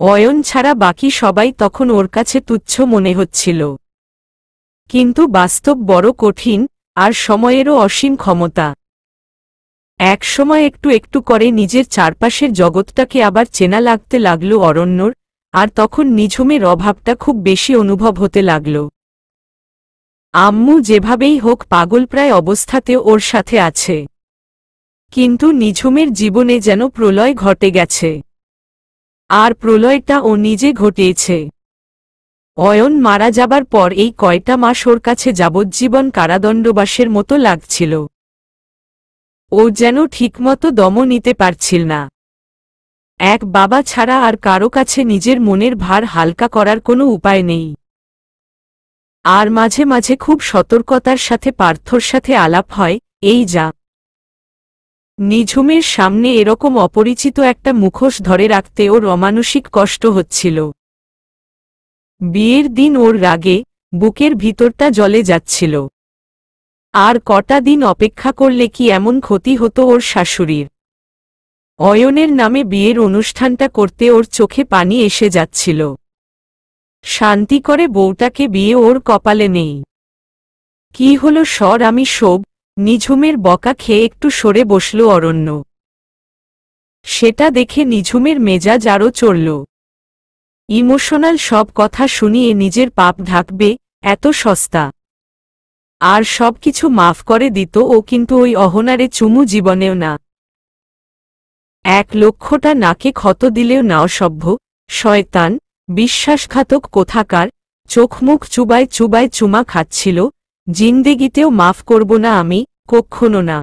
অয়ন ছাড়া বাকি সবাই তখন ওর কাছে তুচ্ছ মনে হচ্ছিল। কিন্তু বাস্তব বড় কঠিন, আর সময়েরও অসীম ক্ষমতা। এক সময় একটু একটু করে নিজের চারপাশের জগৎটাকে আবার চেনা লাগতে লাগল অরণ্যর, আর তখন নিঝুমের অভাবটা খুব বেশি অনুভব হতে লাগল। আম্মু যেভাবেই হোক পাগলপ্রায় অবস্থাতেও ওর সাথে আছে, কিন্তু নিঝুমের জীবনে যেন প্রলয় ঘটে গেছে। আর প্রলয়টা ও নিজে ঘটিয়েছে। অয়ন মারা যাবার পর এই কয়টা মাস ওর কাছে যাবজ্জীবন কারাদণ্ডবাসের মতো লাগছিল। ও যেন ঠিকমতো দমও নিতে পারছিল না। এক বাবা ছাড়া আর কারো কাছে নিজের মনের ভার হালকা করার কোনো উপায় নেই। আর মাঝে মাঝে খুব সতর্কতার সাথে পার্থর সাথে আলাপ হয়, এই যা। নিঝুমের সামনে এরকম অপরিচিত একটা মুখোশ ধরে রাখতে ওর অমানসিক কষ্ট হচ্ছিল। বিয়ের দিন ওর রাগে বুকের ভিতরটা জ্বলে যাচ্ছিল। আর কটা দিন অপেক্ষা করলে কি এমন ক্ষতি হতো ওর শাশুড়ির। অয়নের নামে বিয়ের অনুষ্ঠানটা করতে ওর চোখে পানি এসে যাচ্ছিল। শান্তি করে বউটাকে বিয়ে ওর কপালে নেই। কি হলো সর আমি শোব, নিঝুমের বকা খেয়ে একটু সরে বসল অরণ্য। সেটা দেখে নিঝুমের মেজাজ আরও চড়ল। ইমোশনাল সব কথা শুনিয়ে নিজের পাপ ঢাকবে, এত সস্তা। আর সবকিছু মাফ করে দিত ও, কিন্তু ওই অহনারে চুমু জীবনেও না। 1,00,000টা নাকে ক্ষত দিলেও না অসভ্য, শয়তান, বিশ্বাসঘাতক কোথাকার, চোখমুখ চুবায় চুবায় চুমা খাচ্ছিল। জিন্দেগিতেও মাফ করব না আমি, কক্ষনো না।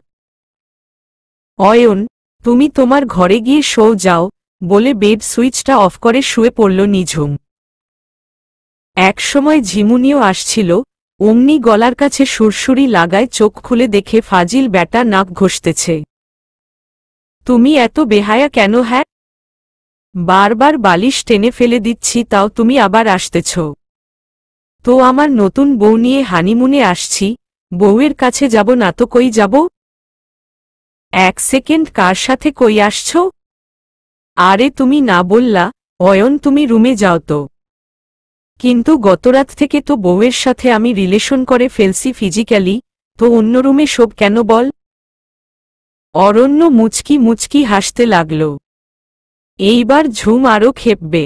অয়ন, তুমি তোমার ঘরে গিয়ে শো যাও, বলে বেড সুইচটা অফ করে শুয়ে পড়ল নিঝুম। একসময় ঝিমুনিও আসছিল, অমনি গলার কাছে সুরসুরি লাগায় চোখ খুলে দেখে ফাজিল ব্যাটা নাক ঘষতেছে। তুমি এত বেহায়া কেন? হ্যাঁ, বারবার বালিশ টেনে ফেলে দিচ্ছি তাও তুমি আবার আসতেছ। তো আমার নতুন বউ নিয়ে হানিমুনে আসছি, বউয়ের কাছে যাব না তো কই যাব? 1 সেকেন্ড কার সাথে কই আসছ? আরে তুমি না বললা অয়ন তুমি রুমে যাও তো। কিন্তু গতরাত থেকে তো বউয়ের সাথে আমি রিলেশন করে ফেলছি ফিজিক্যালি, তো অন্য রুমে সব কেন বল? অরণ্য মুচকি মুচকি হাসতে লাগল। এইবার ঝুম আরও খেপবে।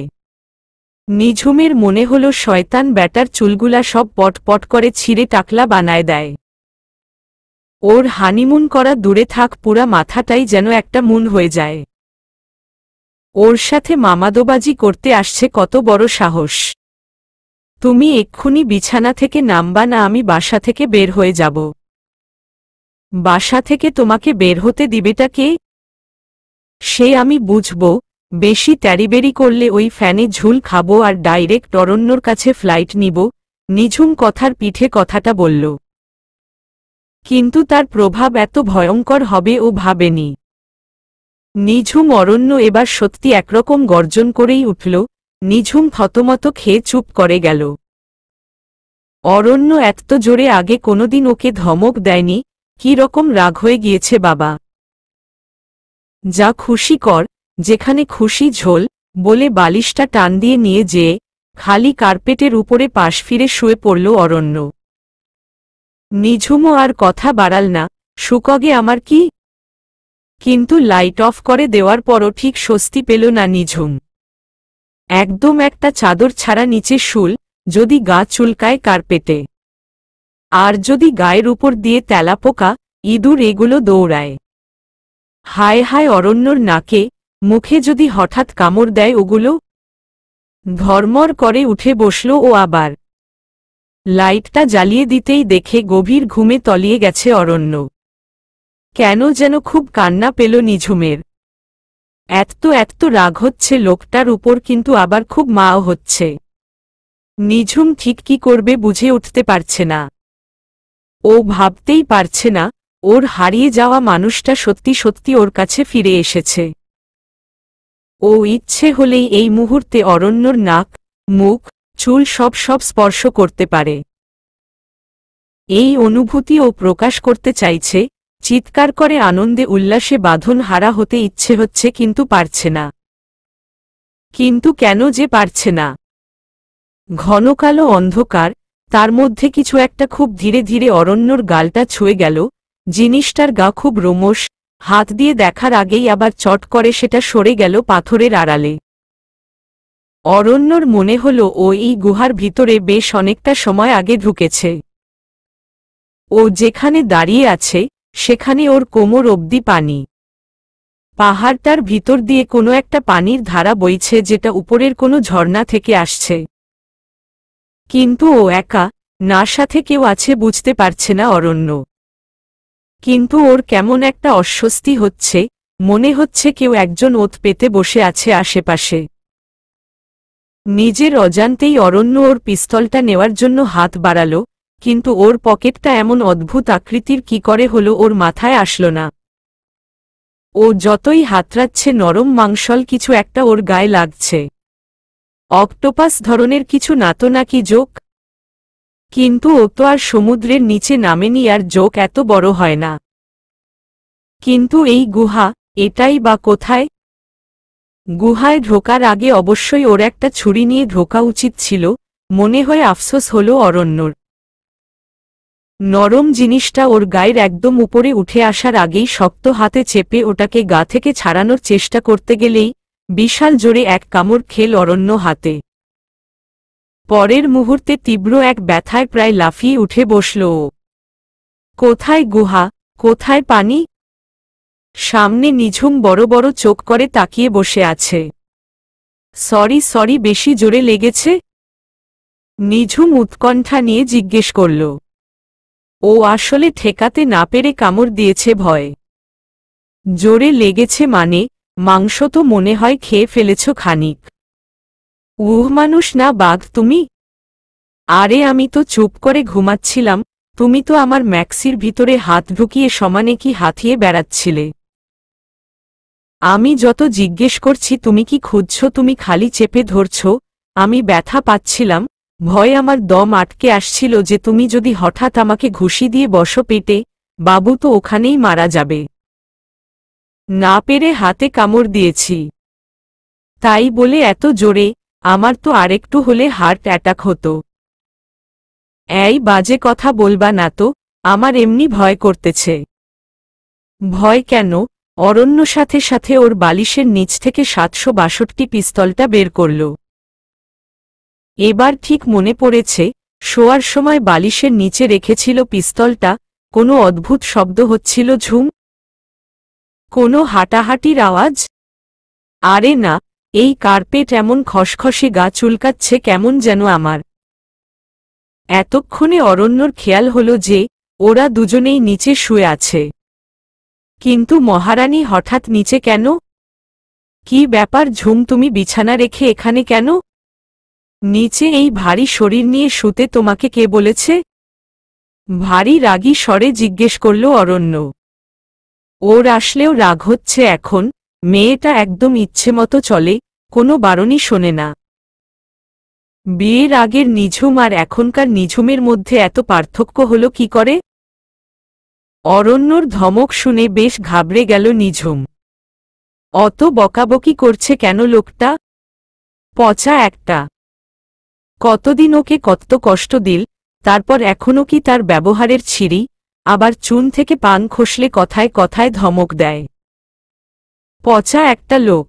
নিঝুমের মনে হলো শয়তান ব্যাটার চুলগুলা সব পটপট করে ছিঁড়ে টাকলা বানায় দেয়। ওর হানিমুন করা দূরে থাক, পুরা মাথাটাই যেন একটা মুন হয়ে যায়। ওর সাথে মামাদোবাজি করতে আসছে কত বড় সাহস! তুমি এক্ষুনি বিছানা থেকে নামবা না, আমি বাসা থেকে বের হয়ে যাব। বাসা থেকে তোমাকে বের হতে দিবেটা কে? সে আমি বুঝব। বেশি ট্যারিবেরি করলে ওই ফ্যানে ঝুল খাবো আর ডাইরেক্ট অরণ্যর কাছে ফ্লাইট নিব। নিঝুম কথার পিঠে কথাটা বলল। কিন্তু তার প্রভাব এত ভয়ঙ্কর হবে ও ভাবেনি। নিঝুম অরণ্য এবার সত্যি একরকম গর্জন করেই উঠল। নিঝুম থতমত খেয়ে চুপ করে গেল। অরণ্য এত জোরে আগে কোনোদিন ওকে ধমক দেয়নি। কি রকম রাগ হয়ে গিয়েছে বাবা! যা খুশি কর, যেখানে খুশি ঝোল, বলে বালিশটা টান দিয়ে নিয়ে যেয়ে খালি কার্পেটের উপরে পাশ ফিরে শুয়ে পড়ল অরণ্য। নিঝুমও আর কথা বাড়াল না। সুকগে আমার কি? কিন্তু লাইট অফ করে দেওয়ার পরও ঠিক স্বস্তি পেল না নিঝুম। একদম একটা চাদর ছাড়া নিচে শুল, যদি গা চুলকায় কার্পেটে, আর যদি গায়ের উপর দিয়ে তেলাপোকা, ইঁদুর এগুলো দৌড়ায়। হায় হায় অরণ্যর নাকে মুখে যদি হঠাৎ কামড় দেয় ওগুলো! ধর্মর করে উঠে বসল ও আবার। লাইটটা জ্বালিয়ে দিতেই দেখে গভীর ঘুমে তলিয়ে গেছে অরণ্য। কেন যেন খুব কান্না পেল নিঝুমের। এত রাগ হচ্ছে লোকটার উপর, কিন্তু আবার খুব মাও হচ্ছে। নিঝুম ঠিক কি করবে বুঝে উঠতে পারছে না। ও ভাবতেই পারছে না ওর হারিয়ে যাওয়া মানুষটা সত্যি সত্যি ওর কাছে ফিরে এসেছে। ও ইচ্ছে হলেই এই মুহূর্তে অরণ্যর নাক, মুখ, চুল সব স্পর্শ করতে পারে। এই অনুভূতি ও প্রকাশ করতে চাইছে, চিৎকার করে আনন্দে উল্লাসে বাঁধন হারা হতে ইচ্ছে হচ্ছে কিন্তু পারছে না। কিন্তু কেন যে পারছে না? ঘন কালো অন্ধকার, তার মধ্যে কিছু একটা খুব ধীরে ধীরে অরণ্যর গালটা ছুঁয়ে গেল। জিনিসটার গা খুব রোমশ, হাত দিয়ে দেখার আগেই আবার চট করে সেটা সরে গেল পাথরের আড়ালে। অরণ্যর মনে হল ও এই গুহার ভিতরে বেশ অনেকটা সময় আগে ঢুকেছে। ও যেখানে দাঁড়িয়ে আছে সেখানে ওর কোমর অবধি পানি। পাহাড়টার ভিতর দিয়ে কোনো একটা পানির ধারা বইছে, যেটা উপরের কোনো ঝর্ণা থেকে আসছে। কিন্তু ও একা, না সাথে কেউ আছে বুঝতে পারছে না অরণ্য। কিন্তু ওর কেমন একটা অস্বস্তি হচ্ছে, মনে হচ্ছে কেউ একজন ওত পেতে বসে আছে আশেপাশে। নিজের অজান্তেই অরণ্য ওর পিস্তলটা নেওয়ার জন্য হাত বাড়াল, কিন্তু ওর পকেটটা এমন অদ্ভুত আকৃতির কি করে হলো ওর মাথায় আসল না। ও যতই হাতড়াচ্ছে নরম মাংসল কিছু একটা ওর গায়ে লাগছে। অক্টোপাস ধরনের কিছু নাতো নাকি জোক? কিন্তু ও তো আর সমুদ্রের নিচে নামেনি, আর জোক এত বড় হয় না। কিন্তু এই গুহা, এটাই বা কোথায়? গুহায় ঢোকার আগে অবশ্যই ওর একটা ছুরি নিয়ে ঢোকা উচিত ছিল, মনে হয় আফসোস হল অরণ্যর। নরম জিনিসটা ওর গায়ের একদম উপরে উঠে আসার আগেই শক্ত হাতে চেপে ওটাকে গা থেকে ছাড়ানোর চেষ্টা করতে গেলেই বিশাল জোরে এক কামড় খেল অরণ্য হাতে। পরের মুহূর্তে তীব্র এক ব্যথায় প্রায় লাফিয়ে উঠে বসল ও। কোথায় গুহা, কোথায় পানি? সামনে নিঝুম বড় বড় চোখ করে তাকিয়ে বসে আছে। সরি বেশি জোরে লেগেছে? নিঝুম উৎকণ্ঠা নিয়ে জিজ্ঞেস করল। ও আসলে ঠেকাতে না পেরে কামড় দিয়েছে ভয়ে। জোরে লেগেছে মানে? মাংস তো মনে হয় খেয়ে ফেলেছ খানিক। মানুষ না বাঘ তুমি? আরে আমি তো চুপ করে ঘুমাচ্ছিলাম, তুমি তো আমার ম্যাক্সির ভিতরে হাত ঢুকিয়ে সমানে কি হাতিয়ে বেড়াচ্ছিলে। আমি যত জিজ্ঞেস করছি তুমি কি খুঁজছ, তুমি খালি চেপে ধরছ। আমি ব্যথা পাচ্ছিলাম, ভয়ে আমার দম আটকে আসছিল যে তুমি যদি হঠাৎ আমাকে ঘুষি দিয়ে বসো পেটে, বাবু তো ওখানেই মারা যাবে। না পেরে হাতে কামড় দিয়েছি। তাই বলে এত জোরে? আমার তো আরেকটু হলে হার্ট অ্যাটাক হতো। এই বাজে কথা বলবা না তো, আমার এমনি ভয় করতেছে। ভয় কেন? অরণ্য সাথে সাথে ওর বালিশের নিচ থেকে 762 পিস্তলটা বের করল। এবার ঠিক মনে পড়েছে, শোয়ার সময় বালিশের নিচে রেখেছিল পিস্তলটা। কোনো অদ্ভুত শব্দ হচ্ছিল, ঝুম, কোনো হাঁটাহাঁটির আওয়াজ। আরে না, এই কার্পেট এমন খসখসে গা চুলকাচ্ছে কেমন যেন আমার। এতক্ষণে অরণ্যর খেয়াল হল যে ওরা দুজনেই নিচে শুয়ে আছে। কিন্তু মহারানী হঠাৎ নিচে কেন? কি ব্যাপার ঝুম, তুমি বিছানা রেখে এখানে কেন? নিচে এই ভারী শরীর নিয়ে শুতে তোমাকে কে বলেছে? ভারী রাগী স্বরে জিজ্ঞেস করল অরণ্য। ওর আসলেও রাগ হচ্ছে এখন, মেয়েটা একদম ইচ্ছেমতো চলে, কোনো বারণই শোনে না। বিয়ের আগের নিঝুম আর এখনকার নিঝুমের মধ্যে এত পার্থক্য হলো কি করে? অরণ্যর ধমক শুনে বেশ ঘাবড়ে গেল নিঝুম। অত বকাবকি করছে কেন লোকটা? পচা একটা। কতদিন ওকে কত কষ্ট দিল, তারপর এখনও কি তার ব্যবহারের ছিরি? আবার চুন থেকে পান খসলে কথায় কথায় ধমক দেয়। পচা একটা লোক।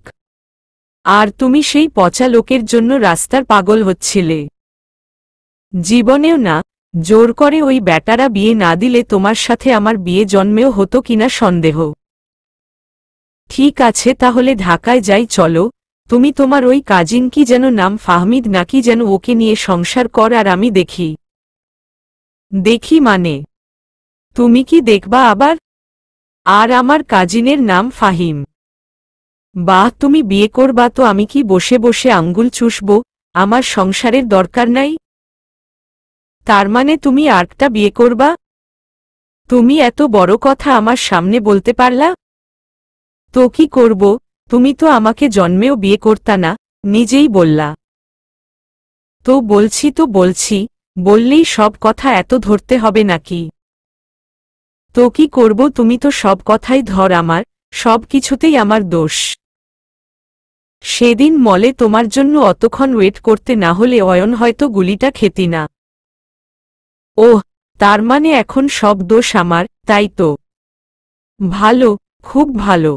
আর তুমি সেই পচা লোকের জন্য রাস্তার পাগল হচ্ছিলে। জীবনেও না, জোর করে ওই ব্যাটারা বিয়ে না দিলে তোমার সাথে আমার বিয়ে জন্মেও হতো কিনা সন্দেহ। ঠিক আছে তাহলে ঢাকায় যাই চলো, তুমি তোমার ওই কাজিন কি যেন নাম ফাহমিদ নাকি যেন, ওকে নিয়ে সংসার কর আর আমি দেখি। দেখি মানে? তুমি কি দেখবা আবার? আর আমার কাজিনের নাম ফাহিম? বাহ, তুমি বিয়ে করবা তো আমি কি বসে বসে আঙ্গুল চুষব? আমার সংসারের দরকার নাই। তার মানে তুমি আরেকটা বিয়ে করবা? তুমি এত বড় কথা আমার সামনে বলতে পারলা? তো কি করব, তুমি তো আমাকে জন্মেও বিয়ে করতা না, নিজেই বললা। তো বলছি বললেই সব কথা এত ধরতে হবে নাকি? তো কি করব, তুমি তো সব কথাই ধর, আমার সব কিছুতেই আমার দোষ। সেদিন মলে তোমার জন্য অতক্ষণ ওয়েট করতে না হলে অয়ন হয়তো গুলিটা খেতি না। ওহ, তার মানে এখন সব দোষ আমার, তাই তো? ভালো, খুব ভালো।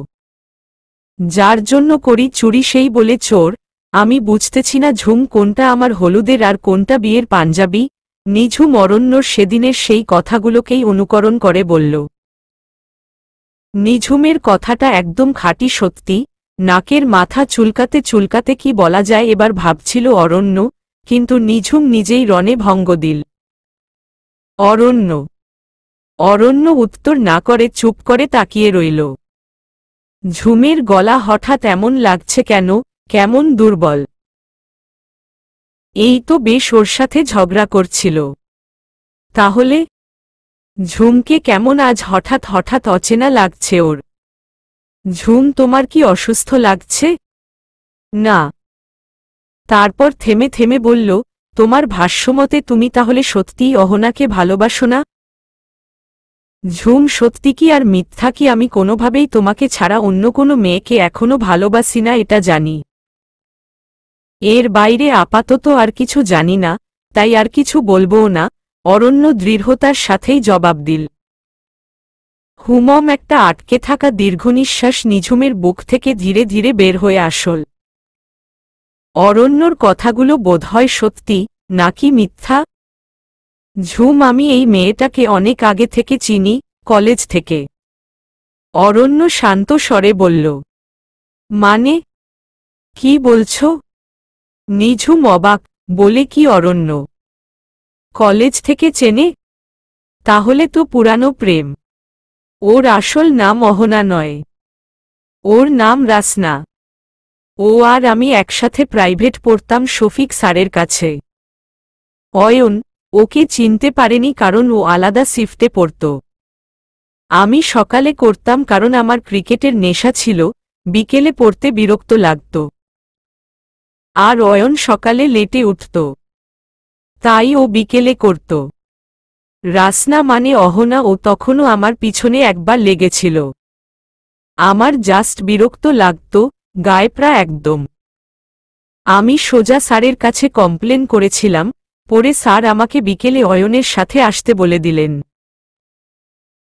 যার জন্য করি চুরি সেই বলে চোর। আমি বুঝতেছি না ঝুম কোনটা আমার হলুদের আর কোনটা বিয়ের পাঞ্জাবি। নিঝুম অরণ্যর সেদিনের সেই কথাগুলোকেই অনুকরণ করে বলল। নিঝুমের কথাটা একদম খাঁটি সত্যি। নাকের মাথা চুলকাতে চুলকাতে কি বলা যায় এবার ভাবছিল অরণ্য, কিন্তু নিঝুম নিজেই রণে ভঙ্গ দিল। অরণ্য অরণ্য উত্তর না করে চুপ করে তাকিয়ে রইল। ঝুমের গলা হঠাৎ এমন লাগছে কেন, কেমন দুর্বল। এই তো বেশ ওর সাথে ঝগড়া করছিল। তাহলে ঝুমকে কেমন আজ হঠাৎ হঠাৎ অচেনা লাগছে ওর? ঝুম, তোমার কি অসুস্থ লাগছে? না। তারপর থেমে থেমে বলল, তোমার ভাষ্যমতে তুমি তাহলে সত্যিই অহনাকে ভালোবাসো না? ঝুম, সত্যি কি আর মিথ্যা কি আমি কোনোভাবেই তোমাকে ছাড়া অন্য কোনো মেয়েকে এখনো ভালোবাসি না, এটা জানি। এর বাইরে আপাতত আর কিছু জানি না, তাই আর কিছু বলবও না। অরণ্য দৃঢ়তার সাথেই জবাব দিল। হুমম একটা আটকে থাকা দীর্ঘনিশ্বাস নিঝুমের বুক থেকে ধীরে ধীরে বের হয়ে আসল। অরণ্যর কথাগুলো বোধহয় সত্যি, নাকি মিথ্যা? ঝুম, আমি এই মেয়েটাকে অনেক আগে থেকে চিনি, কলেজ থেকে। অরণ্য শান্ত স্বরে বলল। মানে? কি বলছ? নিঝুম অবাক, বলে কি অরণ্য কলেজ থেকে চেনে? তাহলে তো পুরানো প্রেম। ওর আসল নাম অহনা নয়, ওর নাম রাসনা। ও আর আমি একসাথে প্রাইভেট পড়তাম শফিক স্যারের কাছে। অয়ন ওকে চিনতে পারেনি কারণ ও আলাদা শিফটে পড়ত। আমি সকালে করতাম কারণ আমার ক্রিকেটের নেশা ছিল, বিকেলে পড়তে বিরক্ত লাগত। আর অয়ন সকালে লেটে উঠত, তাই ও বিকেলে করত। রাসনা মানে অহনা। ও তখনও আমার পিছনে একবার লেগেছিল। আমার জাস্ট বিরক্ত লাগত, গায়ে প্রায় একদম। আমি সোজা স্যারের কাছে কমপ্লেন করেছিলাম, পরে স্যার আমাকে বিকেলে অয়নের সাথে আসতে বলে দিলেন।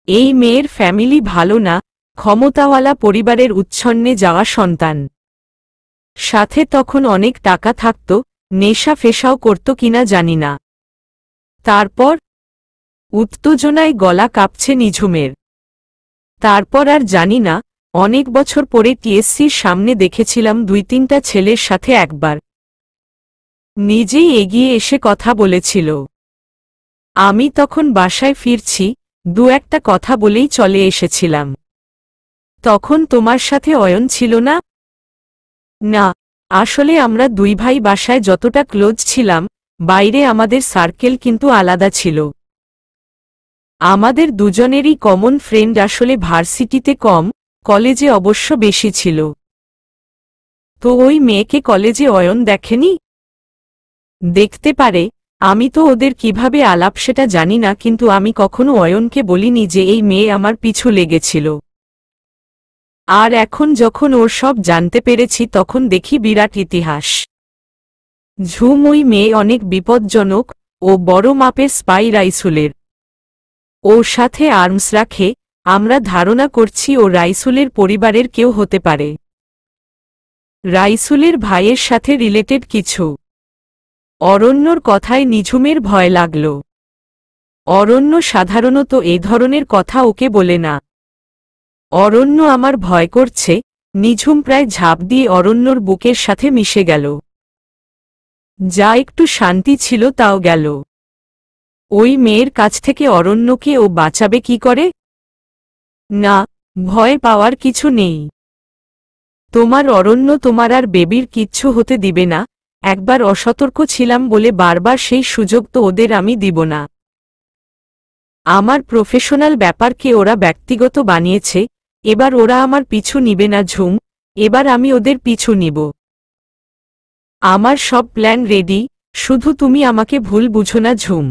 এই মেয়ের ফ্যামিলি ভালো না, ক্ষমতাওয়ালা পরিবারের উচ্ছন্নে যাওয়া সন্তান। সাথে তখন অনেক টাকা থাকত, নেশা ফেশাও করত কিনা জানি না। তারপর উত্তেজনায় গলা কাঁপছে নিঝুমের। তারপর আর জানি না, অনেক বছর পরে টিএসসির সামনে দেখেছিলাম 2-3টা ছেলের সাথে একবার। নিজেই এগিয়ে এসে কথা বলেছিল। আমি তখন বাসায় ফিরছি, 2-একটা কথা বলেই চলে এসেছিলাম। তখন তোমার সাথে অয়ন ছিল না? না, আসলে আমরা 2 ভাই বাসায় যতটা ক্লোজ ছিলাম, বাইরে আমাদের সার্কেল কিন্তু আলাদা ছিল। আমাদের দুজনেরই কমন ফ্রেন্ড আসলে ভার্সিটিতে কম, কলেজে অবশ্য বেশি ছিল। তো ওই মেয়েকে কলেজে অয়ন দেখেনি? দেখতে পারে, আমি তো ওদের কিভাবে আলাপ সেটা জানি না, কিন্তু আমি কখনো অয়নকে বলিনি যে এই মেয়ে আমার পিছু লেগেছিল। আর এখন যখন ওর সব জানতে পেরেছি তখন দেখি বিরাট ইতিহাস। ঝুম, ওই মেয়ে অনেক বিপজ্জনক, ও বড় মাপের স্পাই রাইসুলের। ওর সাথে আর্মস রাখে, আমরা ধারণা করছি ও রাইসুলের পরিবারের কেউ হতে পারে। রাইসুলের ভাইয়ের সাথে রিলেটেড কিছু। অরণ্যর কথায় নিঝুমের ভয় লাগল। অরণ্য সাধারণত এ ধরনের কথা ওকে বলে না। অরণ্য আমার ভয় করছে। নিঝুম প্রায় ঝাঁপ দিয়ে অরণ্যর বুকের সাথে মিশে গেল। যা একটু শান্তি ছিল তাও গেল। ওই মেয়ের কাছ থেকে অরণ্যকে ও বাঁচাবে কি করে? না, ভয় পাওয়ার কিছু নেই। তোমার অরণ্য তোমার আর বেবির কিচ্ছু হতে দিবে না। একবার অসতর্ক ছিলাম বলে বারবার সেই সুযোগ তো ওদের আমি দিব না। আমার প্রফেশনাল ব্যাপারকে ওরা ব্যক্তিগত বানিয়েছে, এবার ওরা আমার পিছু নিবে না ঝুম, এবার আমি ওদের পিছু নিব। আমার সব প্ল্যান রেডি, শুধু তুমি আমাকে ভুল বুঝো না ঝুম।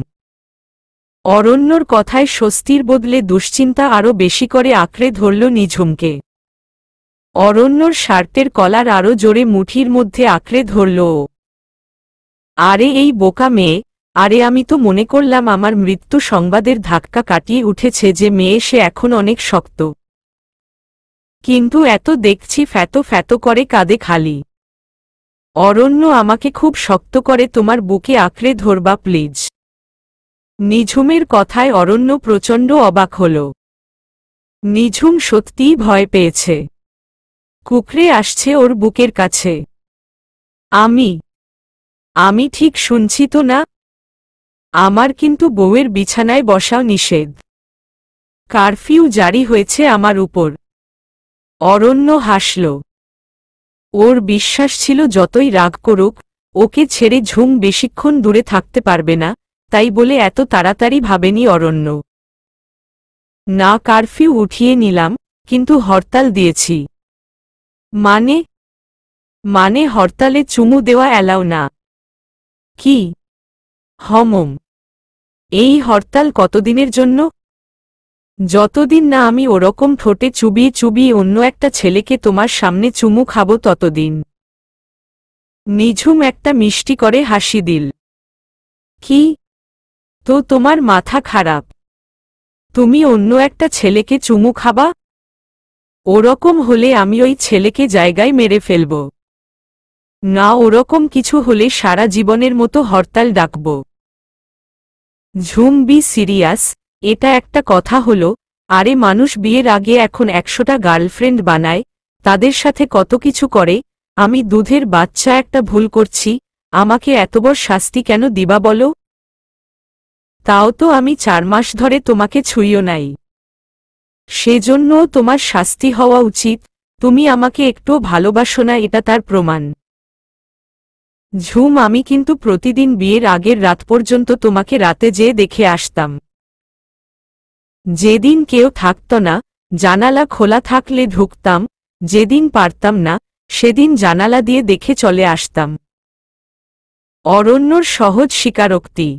অরণ্যর কথায় স্বস্তির বদলে দুশ্চিন্তা আরও বেশি করে আঁকড়ে ধরল নিঝুমকে। অরণ্যর শার্টের কলার আরও জোরে মুঠির মধ্যে আঁকড়ে ধরল ও। আরে এই বোকা মেয়ে, আরে আমি তো মনে করলাম আমার মৃত্যু সংবাদের ধাক্কা কাটিয়ে উঠেছে যে মেয়ে সে এখন অনেক শক্ত, কিন্তু এত দেখছি ফ্যাতো ফ্যাতো করে কাঁদে খালি। অরণ্য আমাকে খুব শক্ত করে তোমার বুকে আঁকড়ে ধরবা প্লিজ। নিঝুমের কথায় অরণ্য প্রচণ্ড অবাক হল। নিঝুম সত্যিই ভয় পেয়েছে। কুকড়ে আসছে ওর বুকের কাছে। আমি ঠিক শুনছি তো না? আমার কিন্তু বউয়ের বিছানায় বসাও নিষেধ। কারফিউ জারি হয়েছে আমার উপর। অরণ্য হাসল। ওর বিশ্বাস ছিল যতই রাগ করুক, ওকে ছেড়ে ঝুম বেশিক্ষণ দূরে থাকতে পারবে না, তাই বলে এত তাড়াতাড়ি ভাবেনি অরণ্য। না, কারফিউ উঠিয়ে নিলাম, কিন্তু হরতাল দিয়েছি। মানে হরতালে চুমু দেওয়া অ্যালাউ না। কি? হমম। এই হরতাল কতদিনের জন্য? যতদিন না আমি ওরকম ঠোঁটে চুবিয়ে চুবিয়ে অন্য একটা ছেলেকে তোমার সামনে চুমু খাবো ততদিন। নিঝুম একটা মিষ্টি করে হাসি দিল। কি? তো তোমার মাথা খারাপ? তুমি অন্য একটা ছেলেকে চুমু খাবা? ওরকম হলে আমি ওই ছেলেকে জায়গায় মেরে ফেলব। না, ওরকম কিছু হলে সারা জীবনের মতো হরতাল ডাকব। ঝুম, বি সিরিয়াস। এটা একটা কথা হলো? আরে মানুষ বিয়ের আগে এখন 100টা গার্লফ্রেন্ড বানায়, তাদের সাথে কত কিছু করে। আমি দুধের বাচ্চা একটা ভুল করছি, আমাকে এত বড় শাস্তি কেন দিবা বলো? তাও তো আমি 4 মাস ধরে তোমাকে ছুঁইও নাই। সেজন্যও তোমার শাস্তি হওয়া উচিত। তুমি আমাকে একটুও ভালোবাসো না, এটা তার প্রমাণ। ঝুম, আমি কিন্তু প্রতিদিন বিয়ের আগের রাত পর্যন্ত তোমাকে রাতে যেয়ে দেখে আসতাম। যেদিন কেউ থাকত না, জানালা খোলা থাকলে ঢুকতাম, যেদিন পারতাম না, সেদিন জানালা দিয়ে দেখে চলে আসতাম। অরণ্যর সহজ স্বীকারোক্তি।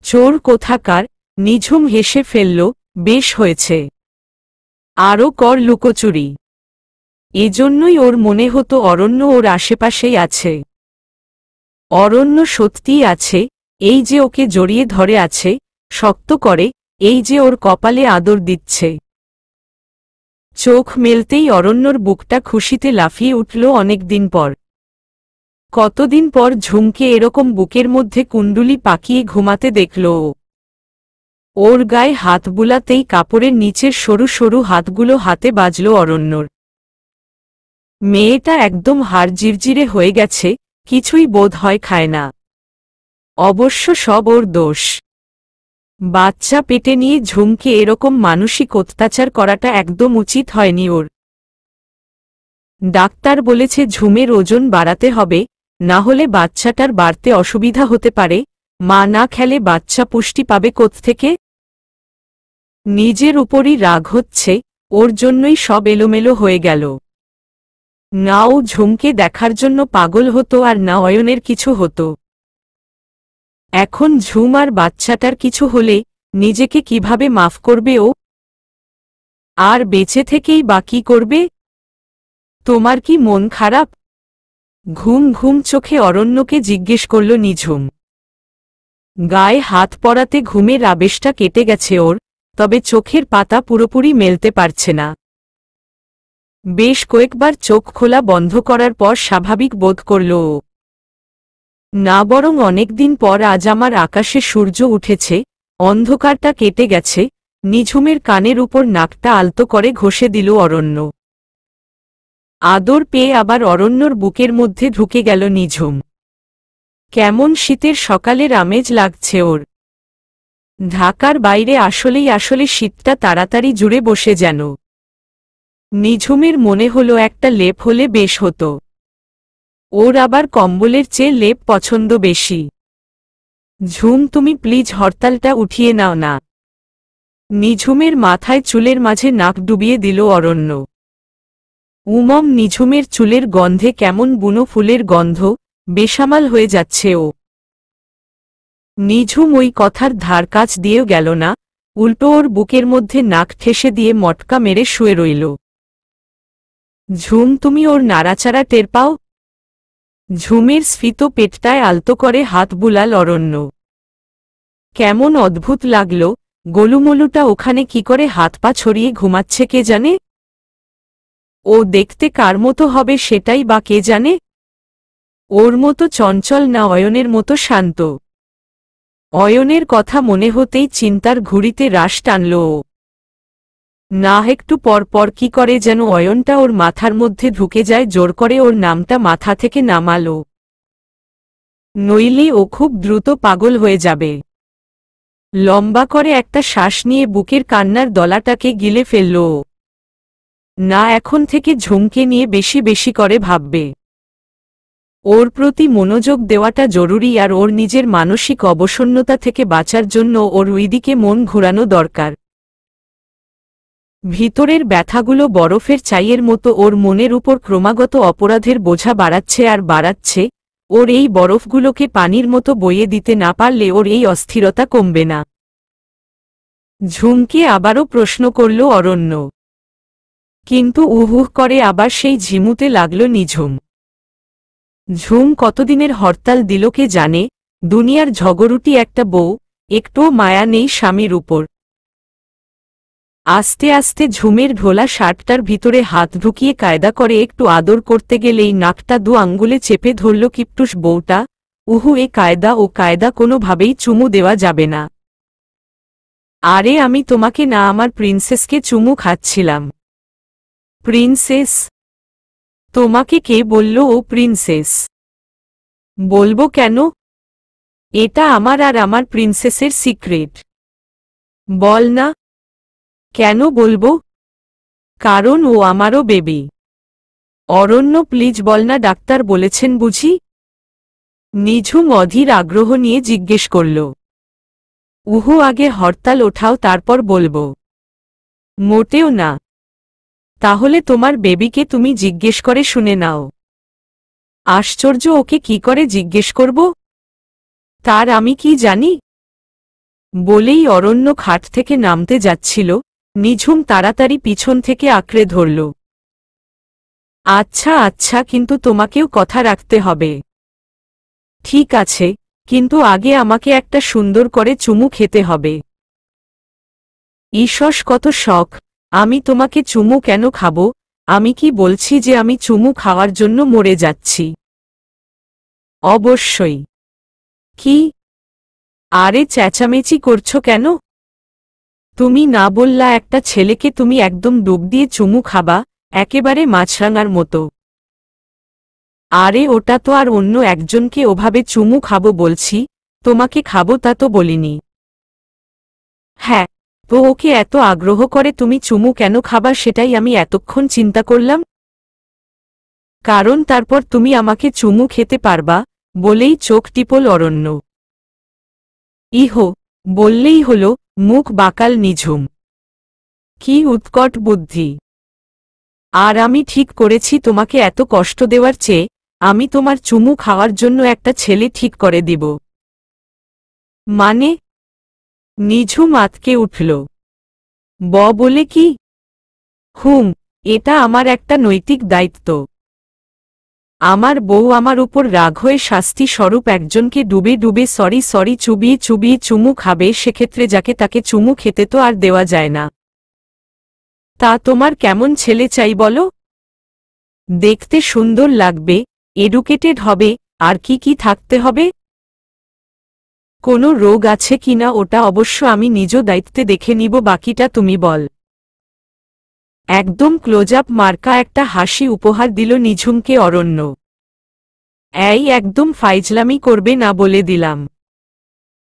চোর কোথাকার! নিঝুম হেসে ফেলল। বেশ হয়েছে, আরও কর লুকোচুরি। এজন্যই ওর মনে হতো অরণ্য ওর আশেপাশেই আছে। অরণ্য সত্যিই আছে, এই যে ওকে জড়িয়ে ধরে আছে, শক্ত করে, এই যে ওর কপালে আদর দিচ্ছে। চোখ মেলতেই অরণ্যর বুকটা খুশিতে লাফিয়ে উঠল অনেকদিন পর। কতদিন পর ঝুমকে এরকম বুকের মধ্যে কুণ্ডুলি পাকিয়ে ঘুমাতে দেখল ও। ওর গায়ে হাত বুলাতেই কাপড়ের নিচের সরু সরু হাতগুলো হাতে বাজল অরণ্যর। মেয়েটা একদম হাড় জিরজিরে হয়ে গেছে, কিছুই বোধ হয় খায় না। অবশ্য সব ওর দোষ। বাচ্চা পেটে নিয়ে ঝুমকে এরকম মানসিক অত্যাচার করাটা একদম উচিত হয়নি ওর। ডাক্তার বলেছে ঝুমের ওজন বাড়াতে হবে, না হলে বাচ্চাটার বাড়তে অসুবিধা হতে পারে। মা না খেলে বাচ্চা পুষ্টি পাবে কোত্থেকে? নিজের উপরই রাগ হচ্ছে, ওর জন্যই সব এলোমেলো হয়ে গেল। না ও ঝুমকে দেখার জন্য পাগল হতো আর না অয়নের কিছু হতো। এখন ঝুম আর বাচ্চাটার কিছু হলে নিজেকে কিভাবে মাফ করবে ও? আর বেঁচে থেকেই বা কী করবে? তোমার কি মন খারাপ? ঘুম ঘুম চোখে অরণ্যকে জিজ্ঞেস করল নিঝুম। গায়ে হাত পড়াতে ঘুমের আবেশটা কেটে গেছে ওর, তবে চোখের পাতা পুরোপুরি মেলতে পারছে না। বেশ কয়েকবার চোখ খোলা বন্ধ করার পর স্বাভাবিক বোধ করল ও। না, বরং অনেকদিন পর আজ আমার আকাশে সূর্য উঠেছে, অন্ধকারটা কেটে গেছে। নিঝুমের কানের উপর নাকটা আলতো করে ঘষে দিল অরণ্য। আদর পেয়ে আবার অরণ্যর বুকের মধ্যে ঢুকে গেল নিঝুম। কেমন শীতের সকালের আমেজ লাগছে ওর। ঢাকার বাইরে আসলে শীতটা তাড়াতাড়ি জুড়ে বসে যেন। নিঝুমের মনে হলো একটা লেপ হলে বেশ হতো। ওর আবার কম্বলের চেয়ে লেপ পছন্দ বেশি। ঝুম, তুমি প্লিজ হরতালটা উঠিয়ে নাও না। নিঝুমের মাথায় চুলের মাঝে নাক ডুবিয়ে দিল অরণ্য। উমম, নিঝুমের চুলের গন্ধে কেমন বুনো ফুলের গন্ধ, বেসামাল হয়ে যাচ্ছে ও। নিঝুম ওই কথার ধার কাছ দিয়েও গেল না, উল্টো ওর বুকের মধ্যে নাক ঠেসে দিয়ে মটকা মেরে শুয়ে রইল। ঝুম, তুমি ওর নাড়াচাড়া টের পাও? ঝুমের স্ফীত পেটটায় আলতো করে হাত বুলাল অরণ্য। কেমন অদ্ভুত লাগল, গোলুমলুটা ওখানে কি করে হাত পা ছড়িয়ে ঘুমাচ্ছে কে জানে? ও দেখতে কার মতো হবে সেটাই বা কে জানে? ওর মতো চঞ্চল না অয়নের মতো শান্ত? অয়নের কথা মনে হতেই চিন্তার ঘুড়িতে রাশ টানল ও। না একটু পর পর কি করে যেন অয়নটা ওর মাথার মধ্যে ঢুকে যায়, জোর করে ওর নামটা মাথা থেকে নামালো। নইলে ও খুব দ্রুত পাগল হয়ে যাবে। লম্বা করে একটা শ্বাস নিয়ে বুকের কান্নার দলাটাকে গিলে ফেলল ও। না, এখন থেকে ঝুমকে নিয়ে বেশি বেশি করে ভাববে। ওর প্রতি মনোযোগ দেওয়াটা জরুরি, আর ওর নিজের মানসিক অবসন্নতা থেকে বাঁচার জন্য ওর ওইদিকে মন ঘোরানো দরকার। ভিতরের ব্যথাগুলো বরফের চাইয়ের মতো ওর মনের উপর ক্রমাগত অপরাধের বোঝা বাড়াচ্ছে আর বাড়াচ্ছে। ওর এই বরফগুলোকে পানির মতো বইয়ে দিতে না পারলে ওর এই অস্থিরতা কমবে না। ঝুমকে আবারও প্রশ্ন করল অরণ্য। কিন্তু উহুহ করে আবার সেই ঝিমুতে লাগল নিঝুম। ঝুম কতদিনের হরতাল দিল কে জানে। দুনিয়ার ঝগড়ুটি একটা বউ, একটুও মায়া নেই স্বামীর উপর। আস্তে আস্তে ঝুমের ঢোলা শার্টটার ভিতরে হাত ঢুকিয়ে কায়দা করে একটু আদর করতে গেলেই নাকটা দু আঙ্গুলে চেপে ধরল কিপটুস বউটা। উহু, এ কায়দা ও কায়দা কোনোভাবেই চুমু দেওয়া যাবে না। আরে আমি তোমাকে না, আমার প্রিন্সেসকে চুমু খাচ্ছিলাম। প্রিন্সেস? তোমাকে কে বলল ও প্রিন্সেস? বলবো কেন? এটা আমার আর আমার প্রিন্সেসের সিক্রেট। বল না। কেন বলবো? কারণ ও আমারও বেবি। অরণ্য, প্লিজ বল না, ডাক্তার বলেছেন বুঝি? নিঝুম অধীর আগ্রহ নিয়ে জিজ্ঞেস করল। উহু, আগে হরতাল ওঠাও তারপর বলবো। মোটেও না। তাহলে তোমার বেবিকে তুমি জিজ্ঞেস করে শুনে নাও। আশ্চর্য, ওকে কি করে জিজ্ঞেস করব? তার আমি কি জানি? বলেই অরণ্য খাট থেকে নামতে যাচ্ছিল, নিঝুম তাড়াতাড়ি পিছন থেকে আঁকড়ে ধরল। আচ্ছা আচ্ছা, কিন্তু তোমাকেও কথা রাখতে হবে। ঠিক আছে, কিন্তু আগে আমাকে একটা সুন্দর করে চুমু খেতে হবে। ঈশ্বস, কত শখ! আমি তোমাকে চুমু কেন খাবো? আমি কি বলছি যে আমি চুমু খাওয়ার জন্য মরে যাচ্ছি? অবশ্যই। কি? আরে চেঁচামেচি করছো কেন? তুমি না বললা একটা ছেলেকে তুমি একদম ডুব দিয়ে চুমু খাবা, একেবারে মাছরাঙার মতো। আরে ওটা তো আর অন্য একজনকে ওভাবে চুমু খাবো বলছি, তোমাকে খাবো তা তো বলিনি। হ্যাঁ, তো ওকে এত আগ্রহ করে তুমি চুমু কেন খাবা সেটাই আমি এতক্ষণ চিন্তা করলাম। কারণ তারপর তুমি আমাকে চুমু খেতে পারবা, বলেই চোখ টিপল অরণ্য। ইহো, বললেই হলো, মুখ বাকাল নিঝুম। কি উৎকট বুদ্ধি! আর আমি ঠিক করেছি তোমাকে এত কষ্ট দেওয়ার চেয়ে আমি তোমার চুমু খাওয়ার জন্য একটা ছেলে ঠিক করে দিব। মানে? নিঝুম আতকে উঠল। বলে কি? এটা আমার একটা নৈতিক দায়িত্ব। আমার বউ আমার উপর রাগ হয়ে শাস্তি স্বরূপ একজনকে ডুবে ডুবে সরি সরি চুবিয়ে চুবিয়ে চুমু খাবে, সেক্ষেত্রে যাকে তাকে চুমু খেতে তো আর দেওয়া যায় না। তা তোমার কেমন ছেলে চাই বলো? দেখতে সুন্দর লাগবে, এডুকেটেড হবে, আর কি কি থাকতে হবে? কোনো রোগ আছে কিনা ওটা অবশ্য আমি নিজ দায়িত্বে দেখে নিব, বাকিটা তুমি বল। একদম ক্লোজ আপ মার্কা একটা হাসি উপহার দিল নিঝুমকে অরণ্য। এই একদম ফাইজলামি করবে না বলে দিলাম।